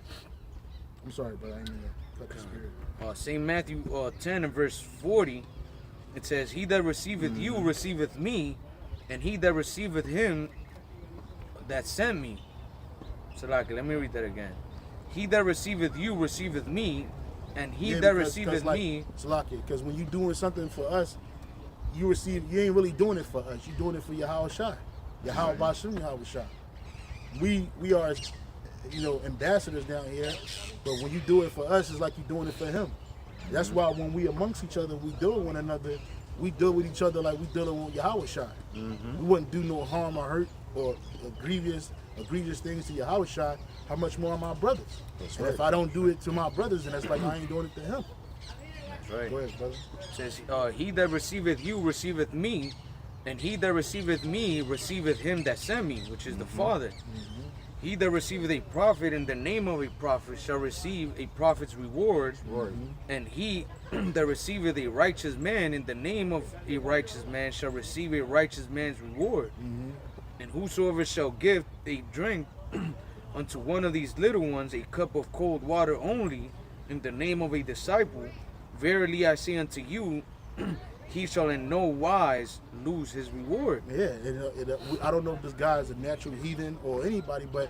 I'm sorry, but I didn't mean to cut the spirit. St. Matthew 10 and verse 40, it says, "He that receiveth you receiveth me, and he that receiveth him that sent me." Salaki, let me read that again. "He that receiveth you receiveth me, and he that receiveth me..." Salaki, because when you're doing something for us, you ain't really doing it for us. You're doing it for Yahweh Shai. Yahweh Shemi Hawashai. We are, ambassadors down here, but when you do it for us, it's like you're doing it for him. That's why when we amongst each other, we deal with one another, we deal with each other like we dealing with Yahweh Shai. We wouldn't do no harm or hurt or grievous things to Yahweh Shai. How much more are my brothers? That's and right. if I don't do it to my brothers, then that's like I ain't doing it to him. That's right. Go ahead, brother. It says, "He that receiveth you receiveth me, and he that receiveth me receiveth him that sent me," which is the Father. "He that receiveth a prophet in the name of a prophet shall receive a prophet's reward, and he that receiveth a righteous man in the name of a righteous man shall receive a righteous man's reward. And whosoever shall give a drink unto one of these little ones a cup of cold water only in the name of a disciple, verily I say unto you, he shall in no wise lose his reward." Yeah, I don't know if this guy is a natural heathen or anybody, but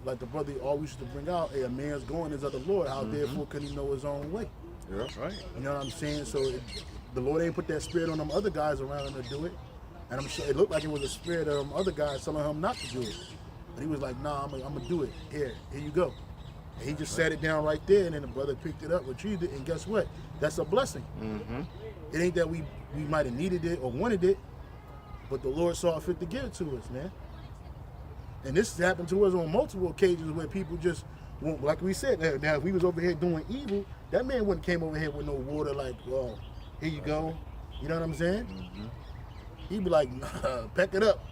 like the brother always used to bring out, hey, a man's going is of the Lord. How therefore can he know his own way? Yeah, that's right. You know what I'm saying? So the Lord ain't put that spirit on them other guys around him to do it. And I'm sure it looked like it was a spirit of them other guys telling him not to do it. But he was like, nah, I'm gonna do it. Here you go. And he just sat it down right there, and then the brother picked it up, retrieved it, and guess what? That's a blessing. It ain't that we might have needed it or wanted it, but the Lord saw fit to give it to us, man. And this has happened to us on multiple occasions where people just, like we said, now if we was over here doing evil, that man wouldn't came over here with no water like, well, here you go. You know what I'm saying? He'd be like, pack it up.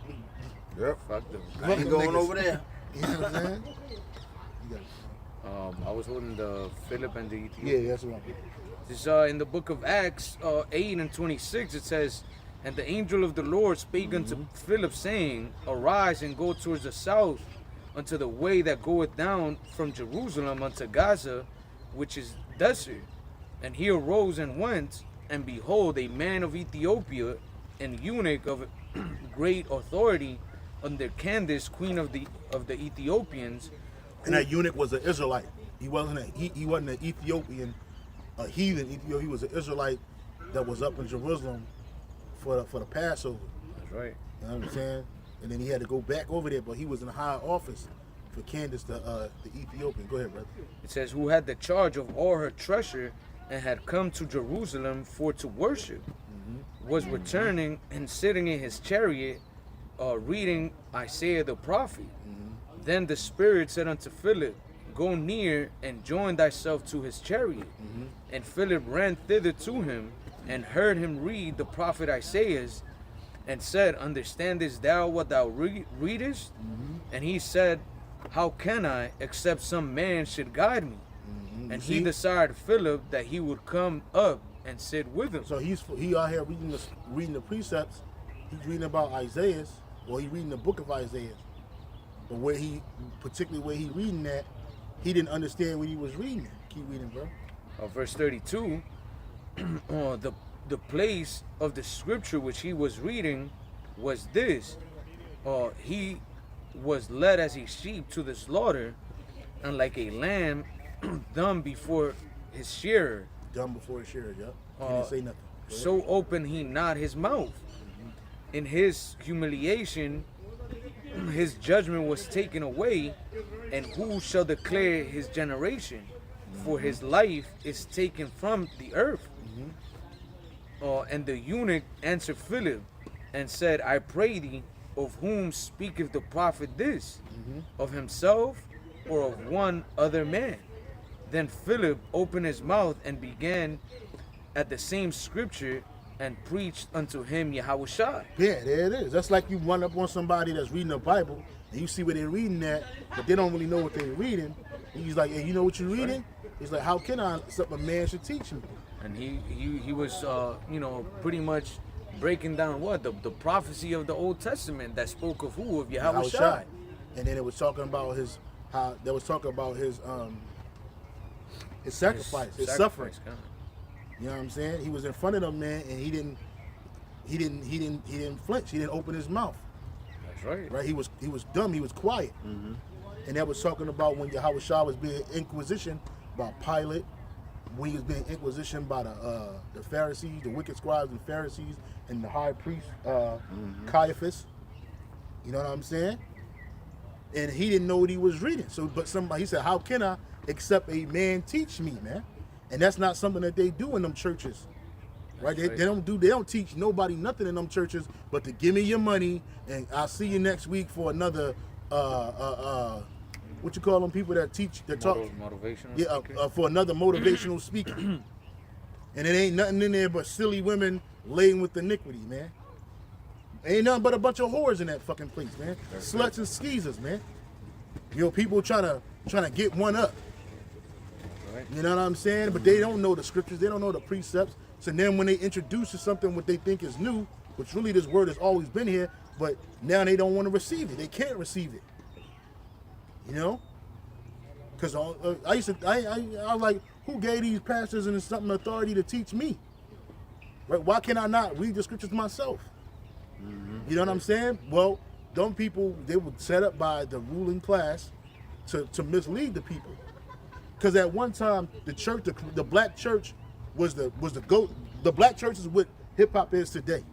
Yep. Fuck them. I ain't going over there. You know what I'm saying? I was holding the Philip and the Ethiopian. Yeah, that's what I'm doing. This in the book of Acts 8 and 26, it says, "And the angel of the Lord spake unto Philip, saying, Arise and go towards the south, unto the way that goeth down from Jerusalem unto Gaza, which is desert. And he arose and went, and behold, a man of Ethiopia, an eunuch of great authority, under Candace, queen of the Ethiopians." And that eunuch was an Israelite. He wasn't an Ethiopian, a heathen Ethiopian. He was an Israelite that was up in Jerusalem for the Passover. That's right. You know what I'm saying? And then he had to go back over there, but he was in a high office for Candace, the Ethiopian. Go ahead, brother. It says, who had the charge of all her treasure, and had come to Jerusalem for to worship, was returning and sitting in his chariot, reading Isaiah the prophet. Then the Spirit said unto Philip, Go near and join thyself to his chariot. And Philip ran thither to him, and heard him read the prophet Isaiah, and said, Understandest thou what thou readest? And he said, How can I, except some man should guide me? And he desired Philip that he would come up and sit with him. So he out here reading the precepts. He's reading about Isaiah, or he's reading the book of Isaiah. But where he reading that, he didn't understand what he was reading. Keep reading, bro. Verse 32, the place of the scripture which he was reading was this: he was led as a sheep to the slaughter, and like a lamb dumb before his shearer. Dumb before his shearer, yeah. He didn't say nothing. So opened he not his mouth. In his humiliation, his judgment was taken away, and who shall declare his generation? For his life is taken from the earth. And the eunuch answered Philip, and said, I pray thee, of whom speaketh the prophet this? Of himself, or of one other man? Then Philip opened his mouth and began at the same scripture, and preached unto him Yahushua. Yeah, there it is. That's like you run up on somebody that's reading the Bible, and you see what they're reading that, but they don't really know what they're reading. And he's like, hey, you know what you're reading? He's like, how can I? Something a man should teach me. And he was, pretty much breaking down what? The prophecy of the Old Testament that spoke of who? Of Yahushua. And then it was talking about his sacrifice, his suffering. God. You know what I'm saying? He was in front of them, man, and he didn't flinch. He didn't open his mouth. That's right. Right? He was dumb. He was quiet. And that was talking about when Yahushua was being inquisitioned by Pilate, when he was being inquisitioned by the Pharisees, the wicked scribes and Pharisees, and the high priest Caiaphas. You know what I'm saying? And he didn't know what he was reading. So, but he said, how can I, except a man teach me, man? And that's not something that they do in them churches, right? They don't teach nobody nothing in them churches, but to give me your money and I'll see you next week for another what you call them, people that teach, that talk, motivational. For another motivational speaker. And it ain't nothing in there but silly women laden with iniquity, man. Ain't nothing but a bunch of whores in that fucking place, man. Sluts and skeezers, man. You know, people trying to get one up. You know what I'm saying? But they don't know the scriptures. They don't know the precepts. So then when they introduce to something what they think is new, which really this word has always been here, but now they don't want to receive it. They can't receive it. You know? Because I was like, who gave these pastors and something authority to teach me? Right? Why can I not read the scriptures myself? You know what I'm saying? Well, them people, they were set up by the ruling class to mislead the people. Because at one time, the church, the black church, was the goat. The black church is what hip hop is today.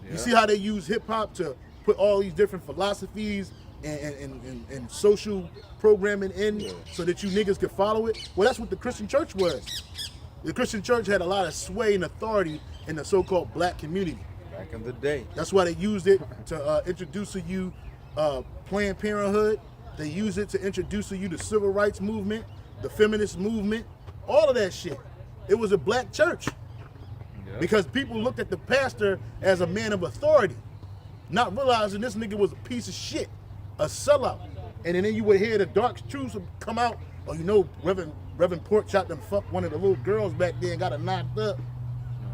Yeah. You see how they use hip hop to put all these different philosophies and social programming in so that you niggas could follow it. Well, that's what the Christian church was. The Christian church had a lot of sway and authority in the so-called black community. Back in the day. That's why they used it to introduce to you Planned Parenthood. They used it to introduce to you the civil rights movement, the feminist movement, all of that shit. It was a black church. Because people looked at the pastor as a man of authority, not realizing this nigga was a piece of shit, a sellout. And then you would hear the dark truths come out. Oh, you know, Reverend Porkchop done fucked one of the little girls back there and got her knocked up. No,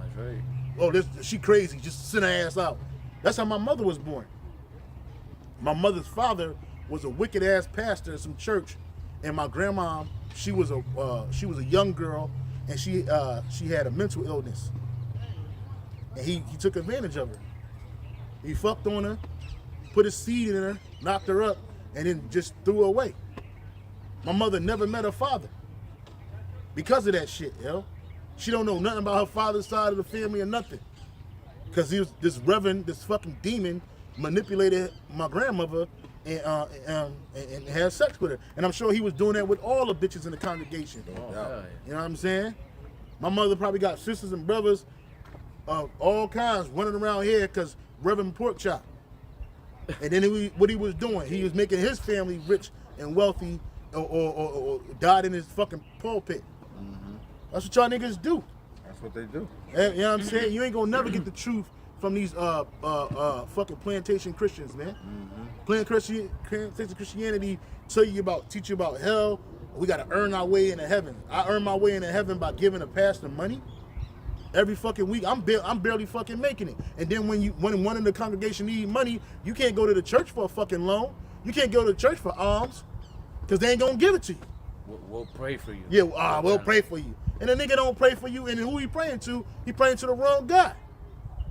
that's right. Oh, she crazy, just sit her ass out. That's how my mother was born. My mother's father was a wicked ass pastor in some church, and my grandma, she was a young girl, and she had a mental illness. And he took advantage of her. He fucked on her, put his seed in her, knocked her up, and then just threw her away. My mother never met her father because of that shit, yo. She don't know nothing about her father's side of the family or nothing. Because this fucking demon manipulated my grandmother and had sex with her. And I'm sure he was doing that with all the bitches in the congregation. Oh, yeah. You know what I'm saying? My mother probably got sisters and brothers of all kinds running around here because Reverend Porkchop. And then what he was doing, he was making his family rich and wealthy or died in his fucking pulpit. Mm-hmm. That's what y'all niggas do. That's what they do. And, you know what I'm saying? You ain't gonna never get the truth from these fucking plantation Christians, man. Mm-hmm. Plantation Christianity teach you about hell. We gotta earn our way into heaven. I earn my way into heaven by giving a pastor money. Every fucking week, I'm barely fucking making it. And then when one in the congregation need money, you can't go to the church for a fucking loan. You can't go to the church for alms, because they ain't gonna give it to you. We'll pray for you. Yeah, we'll pray for you. And the nigga don't pray for you, and who he praying to? He praying to the wrong guy.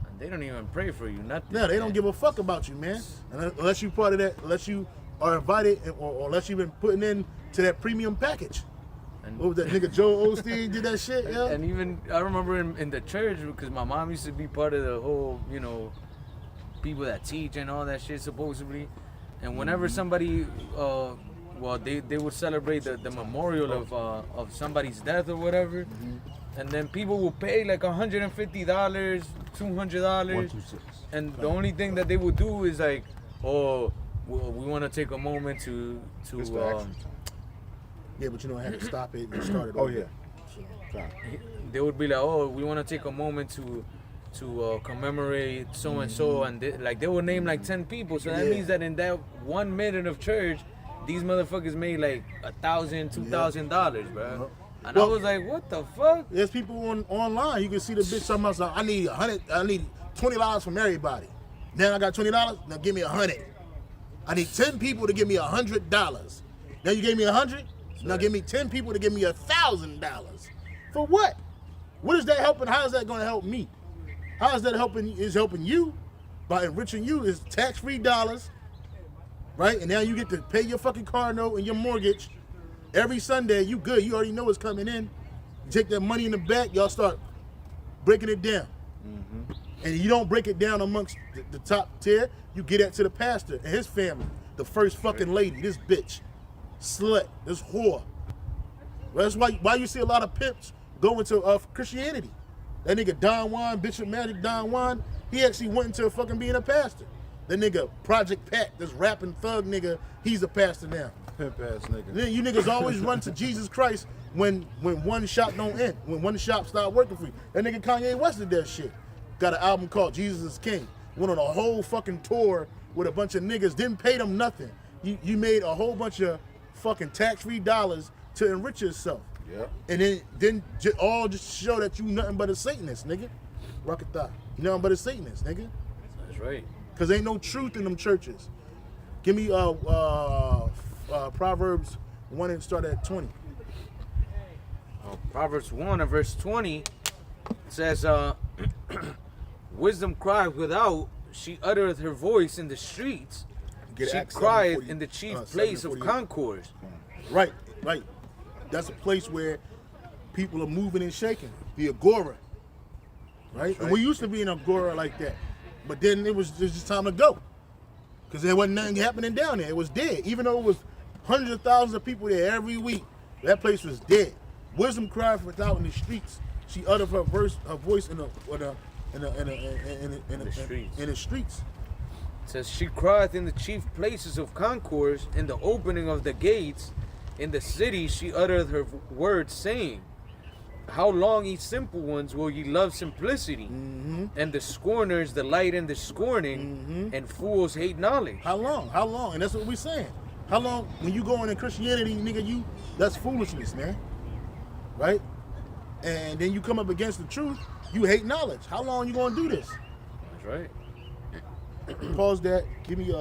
And they don't even pray for you, nothing. Yeah, they don't give a fuck about you, man. And unless you part of that, unless you are invited, or unless you've been putting in to that premium package. And what was that nigga Joel Osteen did that shit, yeah? And even, I remember in the church, because my mom used to be part of the whole, people that teach and all that shit, supposedly. And whenever somebody, they would celebrate the memorial of somebody's death or whatever. Mm-hmm. And then people would pay like $150, $200. And the only thing that they would do is like, oh, we want to take a moment to yeah, but you know I had to stop it and start it over. Oh yeah. So, they would be like, oh, we want to take a moment to commemorate so and so, and they would name like 10 people. So that means that in that 1 minute of church, these motherfuckers made like $1,000, $2,000, bro. And I was like, what the fuck? There's people online. You can see the bitch talking about, I need $20 from everybody. Then I got $20. Now give me $100. I need 10 people to give me $100. Now you gave me 100. Now give me 10 people to give me $1,000. For what? What is that helping? How is that going to help me? How is that helping? Is helping you by enriching you? Is tax-free dollars, right? And now you get to pay your fucking car note and your mortgage every Sunday. You good? You already know what's coming in. You take that money in the back. Y'all start breaking it down, and you don't break it down amongst the top tier. You get that to the pastor and his family, the first fucking lady, this bitch. Slut, this whore. Well, that's why you see a lot of pimps go into Christianity. That nigga Don Juan, Bishop Magic Don Juan, he actually went into fucking being a pastor. That nigga Project Pat, this rapping thug nigga, he's a pastor now. Pimp ass nigga. Then you niggas always run to Jesus Christ when one shop don't end, when one shop start working for you. That nigga Kanye West did that shit. Got an album called Jesus is King. Went on a whole fucking tour with a bunch of niggas, didn't pay them nothing. You made a whole bunch of fucking tax-free dollars to enrich yourself. Yep. And then just show that you nothing but a Satanist, nigga. Rocket thought. You nothing but a Satanist, nigga. That's right. Cause ain't no truth in them churches. Give me Proverbs 1 and start at 20. Proverbs 1 and verse 20 says, wisdom crieth without, she uttereth her voice in the streets. She crieth in the chief place of concourse. Right. That's a place where people are moving and shaking. The agora. Right? And we used to be in agora like that. But then it was just time to go. because there wasn't nothing happening down there. It was dead. Even though it was hundreds of thousands of people there every week, that place was dead. Wisdom cried for out in the streets. She uttered her voice in the streets. It says, she crieth in the chief places of concourse, in the opening of the gates, in the city she uttereth her words, saying, how long, ye simple ones, will ye love simplicity? And the scorners delight in the scorning, and fools hate knowledge. How long? How long? And that's what we're saying. How long? When you go into Christianity, nigga, that's foolishness, man. Right? And then you come up against the truth, you hate knowledge. How long you gonna do this? That's right. Pause that. Give me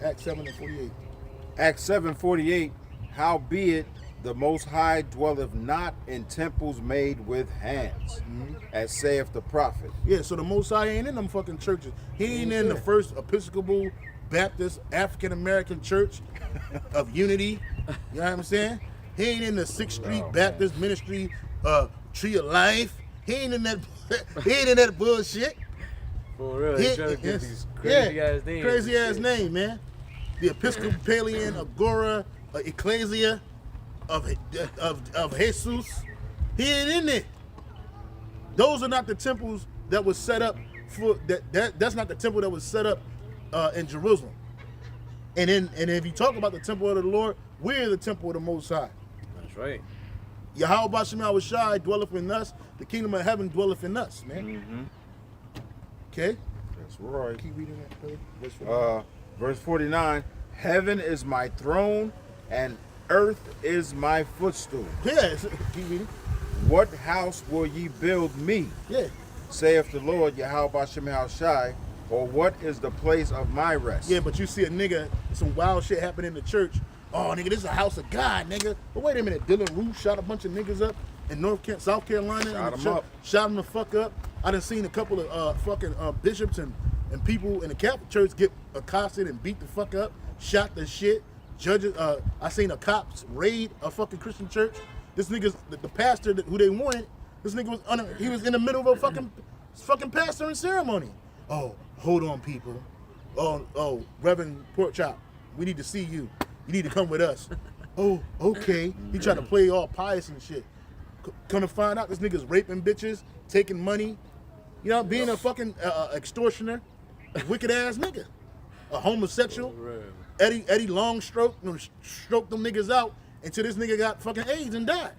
Acts 7:48. Acts 7:48. Howbeit the Most High dwelleth not in temples made with hands, as saith the prophet. Yeah, so the Most High ain't in them fucking churches. He ain't in the First Episcopal Baptist African American Church of Unity. You know what I'm saying? He ain't in the 6th Street Baptist Ministry Tree of Life. He ain't in that. He ain't in that bullshit. For real, they trying to get these crazy ass names. Crazy ass name, man. The Episcopalian Agora Ecclesia of Jesus. He ain't in there. Those are not the temples that was set up for that's not the temple that was set up in Jerusalem. And if you talk about the temple of the Lord, we're the temple of the Most High. That's right. Yahweh Shai dwelleth in us. The kingdom of heaven dwelleth in us, man. Okay? That's right. Keep reading that, brother. Verse 49. Heaven is my throne, and earth is my footstool. Yeah, keep reading. What house will ye build me? Yeah. Saith the Lord, Yahweh Shai, or what is the place of my rest? Yeah, but you see a nigga, some wild shit happening in the church. Oh, nigga, this is a house of God, nigga. But wait a minute, Dylan Roof shot a bunch of niggas up in South Carolina. Shot them up. Shot them the fuck up. I done seen a couple of fucking bishops and people in the Catholic Church get accosted and beat the fuck up, shot the shit. Judges, I seen a cops raid a fucking Christian church. This nigga's the pastor who they wanted. This nigga was he was in the middle of a fucking pastoring ceremony. Oh, hold on, people. Oh, Reverend Porkchop, we need to see you. You need to come with us. Oh, okay. He tried to play all pious and shit. Come to find out, this nigga's raping bitches, taking money. You know, being a fucking extortioner, wicked ass nigga, a homosexual. Eddie Longstroke, stroked them niggas out until this nigga got fucking AIDS and died.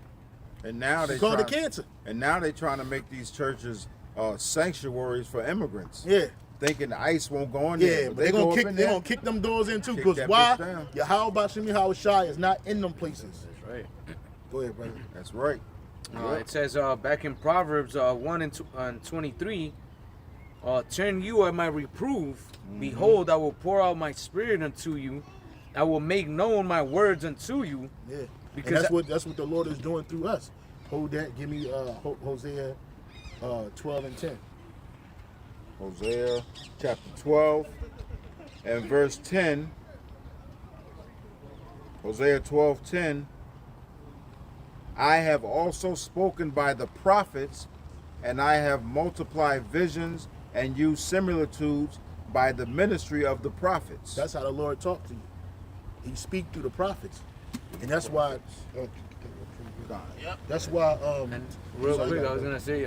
And now they called it cancer. And now they trying to make these churches sanctuaries for immigrants. Yeah. Thinking the ICE won't go in there. Yeah, but they gonna kick them doors in too. Because why? Yahweh Shai is not in them places. That's right. Go ahead, brother. That's right. It says back in Proverbs 1 and 23, turn you at my reproof. Behold, I will pour out my spirit unto you. I will make known my words unto you. Yeah, because and that's what the Lord is doing through us. Hold that. Give me Hosea 12 and 10. Hosea chapter 12 and verse 10. Hosea 12:10. I have also spoken by the prophets, and I have multiplied visions and used similitudes by the ministry of the prophets. That's how the Lord talked to you. He speak through the prophets, and that's why. That's why. And real quick, I was gonna say,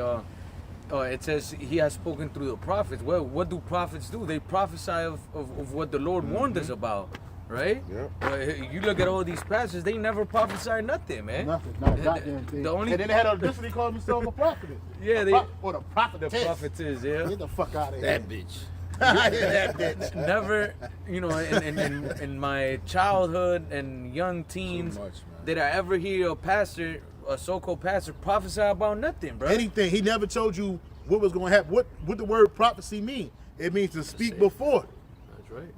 it says he has spoken through the prophets. Well, what do prophets do? They prophesy of what the Lord warned us about, right? Yeah. You look at all these pastors; they never prophesy nothing, man. Nothing, not a goddamn thing. And then they had a audacity to call themselves a prophet. Yeah, or the prophetess. The prophetess, yeah. Get the fuck out of here. That bitch. That bitch. Never, in my childhood and young teens, did I ever hear a pastor, a so-called pastor, prophesy about nothing, bro? Anything. He never told you what was going to happen. What the word prophecy mean? It means to speak before. That's right.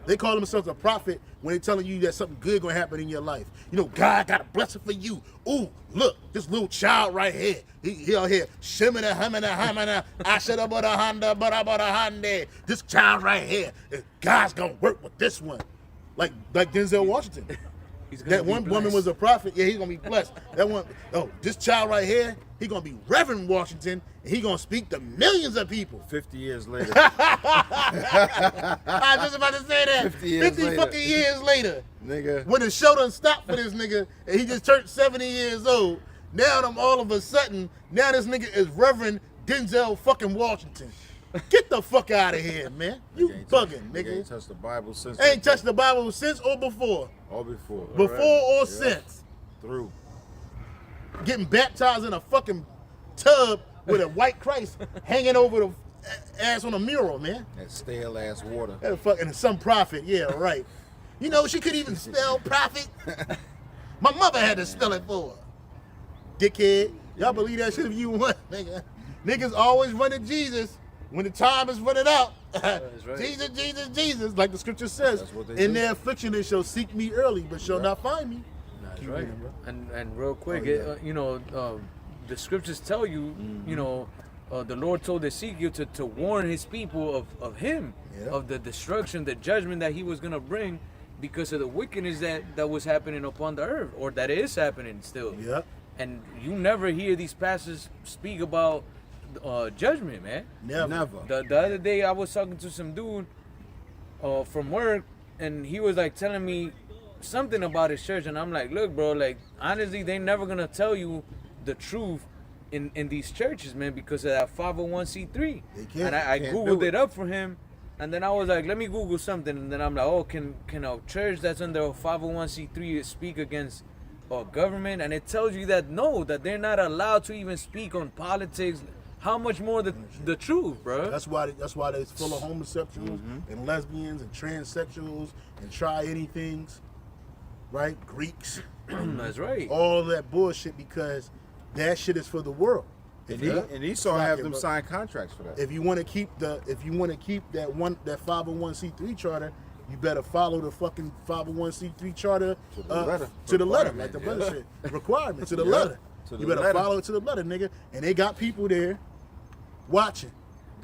They call themselves a prophet when they're telling you that something good going to happen in your life. You know, God got a blessing for you. Ooh, look, this little child right here. He out here, shimina, hamina, hamina, ashada, bada, handa, bada, bada, hande. This child right here, God's going to work with this one. Like Denzel Washington. He's gonna That be one woman blessed. was a prophet. Yeah, he's gonna be blessed. That one, oh, this child right here, he gonna be Reverend Washington, and he gonna speak to millions of people. 50 years later. I was just about to say that. 50 years later. fucking years later. Nigga. When the show done stopped for this nigga, and he just turned 70 years old, now them all of a sudden, now this nigga is Reverend Denzel fucking Washington. Get the fuck out of here, man. You bugging, Nigga ain't nigga. touched the Bible since. Ain't touched the Bible since or before. Or before. Before or since. Through. Getting baptized in a fucking tub with a white Christ hanging over the ass on a mural, man. That stale ass water. That fucking some prophet, yeah, right. You know, she couldn't even spell prophet. My mother had to spell it for her. Dickhead. Y'all believe that shit if you want, nigga. Niggas always running Jesus when the time is running out. That's right. Jesus, Jesus, Jesus, like the scripture says. That's what they In do. their affliction they shall seek me early, but shall not find me. That's Keep right. reading, bro. And real quick, Oh, yeah. you know, the scriptures tell you, you know, the Lord told Ezekiel to warn his people of him, Yeah. of the destruction, the judgment that he was gonna bring because of the wickedness that was happening upon the earth, or that is happening still. Yep. And you never hear these pastors speak about judgment, man. Never. The other day I was talking to some dude from work, and he was like telling me something about his church, and I'm like, look, bro, like honestly, they never gonna tell you the truth in these churches, man, because of that 501c3. They can't. And I Can't googled do it up for him, and then I was like, let me Google something, and then I'm like, oh, can a church that's under a 501c3 speak against government? And it tells you that no, that they're not allowed to even speak on politics. How much more the truth, bro? That's why they're full of homosexuals and lesbians and transsexuals and try anythings, right? Greeks, That's right. all that bullshit, because that shit is for the world. And Esau Slack have it, them bro. sign contracts for that. If you want to keep that 501c3 charter, you better follow the fucking 501c3 charter To the letter. to the letter, Requirement, like the yeah. brother said, requirement to the Yeah. letter. To the You better letter. follow it to the letter, nigga. And they got people there watching,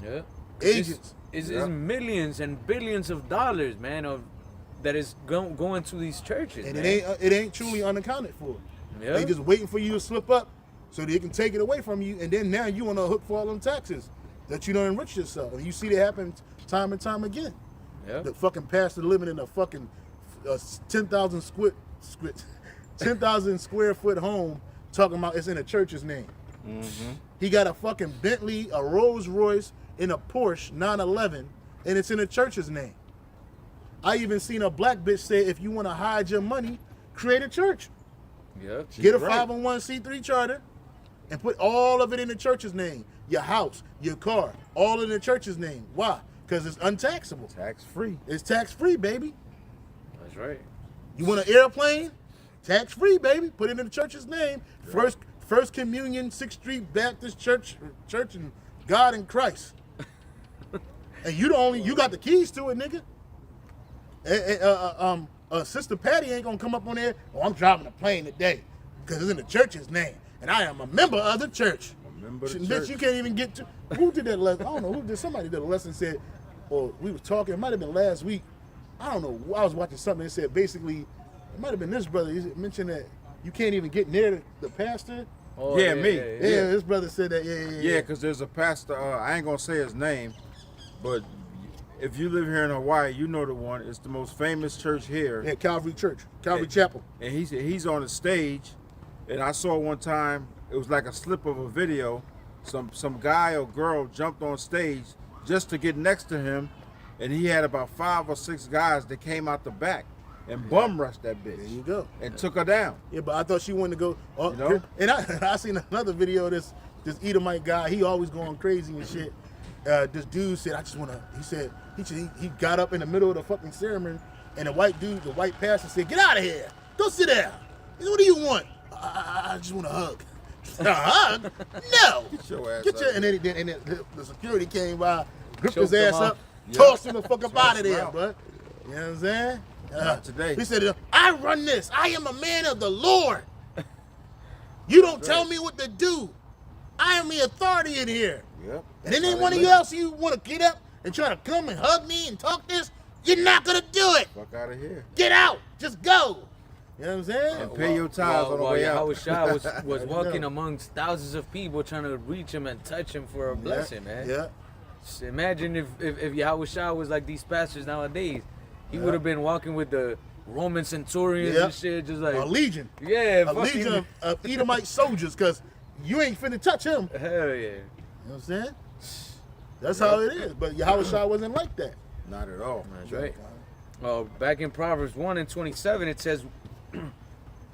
Yeah. agents. It's Yeah. millions and billions of dollars, man, that is going to these churches, And man. it ain't truly unaccounted for. Yeah. They just waiting for you to slip up so they can take it away from you, and then now you on the hook for all them taxes that you don't enrich yourself. And you see that happen time and time again. Yeah. The fucking pastor living in a fucking 10,000 square foot home, talking about it's in a church's name. He got a fucking Bentley, a Rolls Royce, and a Porsche 911, and it's in a church's name. I even seen a black bitch say, if you want to hide your money, create a church. Yeah. Get a right. 501c3 charter and put all of it in the church's name. Your house, your car, all in the church's name. Why? Because it's untaxable. Tax free. It's tax-free, baby. That's right. You want an airplane? Tax-free, baby. Put it in the church's name. First Communion, 6th Street Baptist Church and God in Christ. And you got the keys to it, nigga. Sister Patty ain't gonna come up on there. Oh, I'm driving a plane today because it's in the church's name, and I am a member of the church. Member of the Bitch, church. you can't even get to. Who did that lesson? I don't know who did. Somebody did a lesson, said, or we was talking. It might have been last week. I don't know. I was watching something that said basically, it might have been this brother. He mentioned that you can't even get near the pastor. Oh, Yeah, me. Yeah, this brother said that. Yeah, because there's a pastor, I ain't going to say his name, but if you live here in Hawaii, you know the one. It's the most famous church here. Yeah, Calvary Church, Calvary Chapel. And he's on the stage, and I saw one time, it was like a slip of a video, some guy or girl jumped on stage just to get next to him, and he had about 5 or 6 guys that came out the back and bum rushed that bitch. There you go. And took her down. Yeah, but I thought she wanted to go. Oh, You know? And I seen another video of this Edomite guy. He always going crazy and shit. This dude said, I just want to. He said he got up in the middle of the fucking ceremony, and the white pastor said, "Get out of here. Go sit down." He said, "What do you want?" I just want a hug. A hug? No. Get your ass Get out your. of And then the security came by, gripped Choked his ass him up, off. Yeah. tossed him the fuck up Tossed out of him there, out. bud. You know what I'm saying? Not today. He said, I run this. I am a man of the Lord. You don't tell me what to do. I am the authority in here. Yep. And then That's any how one they of you live. else you want to get up and try to come and hug me and talk this, you're not going to do it. Fuck out of here. Get out. Just go. You know what I'm saying? And pay your tithes on the while way out. Yahushua was I walking know. amongst thousands of people trying to reach him and touch him for a blessing, man. Yeah. Just imagine if Yahushua was like these pastors nowadays. He would have been walking with the Roman centurions and shit, just like A legion. yeah, A legion of Edomite soldiers, because you ain't finna touch him. hell yeah. You know what I'm saying? That's how it is. But Yahushua wasn't like that. Not at all. That's right. Back in Proverbs 1:27, it says,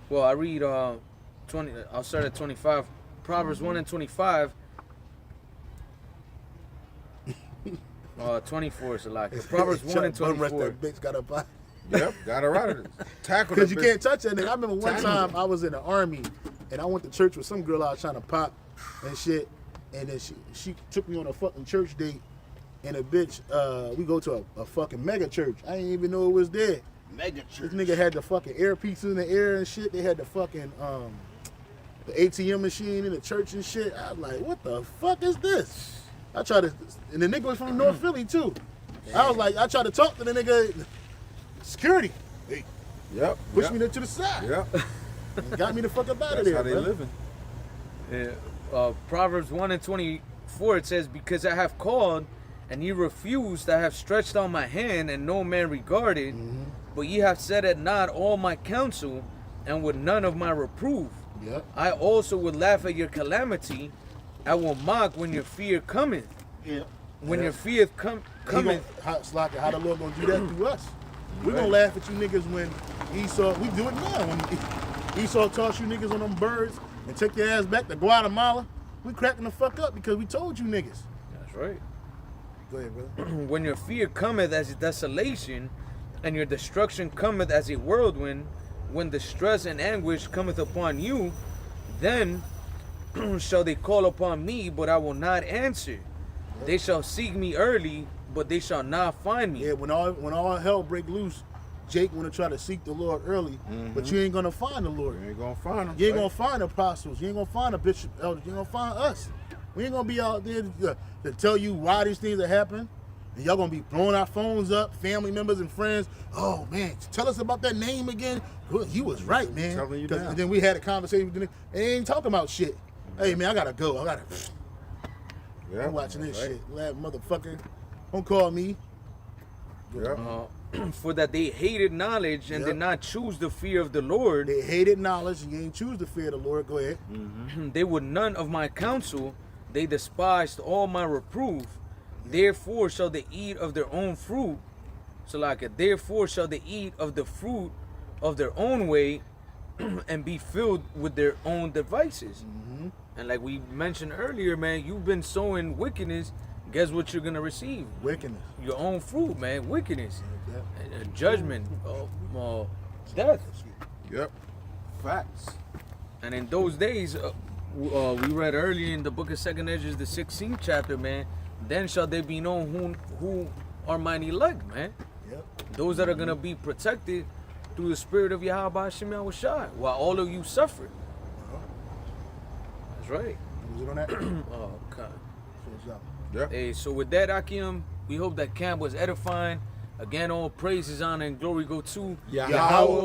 well, I read 20. I'll start at 25. Proverbs 1:25. 24 is a lot. Proverbs 1:24. Bitch got up. Yep, got her out of this. Tackle Because the you bitch. can't touch that nigga. I remember one Tackle time him. I was in the army and I went to church with some girl I was trying to pop and shit. And then she took me on a fucking church date. And a bitch, we go to a fucking mega church. I didn't even know it was there. Mega This nigga had the fucking earpiece in the ear and shit. They had the fucking the ATM machine in the church and shit. I was like, what the fuck is this? I tried to, and the nigga was from North Philly too. I was like, I tried to talk to the nigga, security. Hey, Yep. push yep. me to the side. Yep. And got me the fuck up out of That's there, how they bro. living. Yeah. Proverbs 1:24, it says, because I have called and ye refused, I have stretched out my hand and no man regarded, but ye have set at naught all my counsel and would none of my reproof. Yep. I also would laugh at your calamity. I will mock when your fear cometh. Yeah. When your fear cometh. How the Lord gonna do that through us? We're gonna laugh at you niggas when Esau, we do it now. When Esau toss you niggas on them birds and take your ass back to Guatemala, we cracking the fuck up because we told you niggas. That's right. Go ahead, brother. When your fear cometh as a desolation, and your destruction cometh as a whirlwind, when distress and anguish cometh upon you, then shall they call upon me, but I will not answer. They shall seek me early, but they shall not find me. Yeah, when all hell break loose, Jake wanna try to seek the Lord early, but you ain't gonna find the Lord. You ain't gonna find them. You ain't gonna find apostles. You ain't gonna find a bishop, elder. You ain't gonna find us. We ain't gonna be out there to tell you why these things are happening. And y'all gonna be blowing our phones up, family members and friends. Oh man, tell us about that name again. Well, you was right, man. Telling you 'Cause- now. And then we had a conversation with the nigga. They ain't talking about shit. Hey man, I gotta go. Yeah. I'm watching this right. shit. Lad motherfucker. Don't call me. Yeah. For that they hated knowledge and Yep. did not choose the fear of the Lord, They hated knowledge. You ain't choose to fear the Lord. Go ahead. they would none of my counsel, they despised all my reproof. Therefore shall they eat of their own fruit. So like it, therefore shall they eat of the fruit of their own way and be filled with their own devices. And like we mentioned earlier, man, you've been sowing wickedness. Guess what you're gonna receive? Wickedness. Your own fruit, man. Wickedness, Yeah. judgment, death. Yep. Facts. And in those days, we read earlier in the book of 2nd Ezra, the 16th chapter, man. Then shall they be known who are mine elect, man. Yep. Those that are gonna be protected through the spirit of Yahweh Hashem Yahushua, while all of you suffer. That's right. Was it on that? Oh God. So it's out. Yeah. Hey, so with that, Akim, we hope that camp was edifying. Again, all praises, honor, and glory go to Yahweh,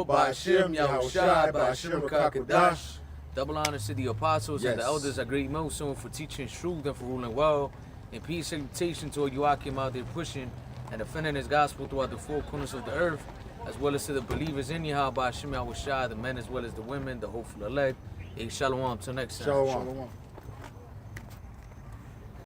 Ba'ashem, Yahushua, Ba'ashem, Ba'ashem, Kakadash. Double honors to the apostles and the Yes. elders at Great Millstone for teaching truth and for ruling well. And peace salutation to all you Akim out there pushing and defending his gospel throughout the four corners of the earth, as well as to the believers in Yahweh Ba'ashem Yahushua, the men as well as the women, the hopeful elect. Hey, shalom, till next time. Shalom. Shalom.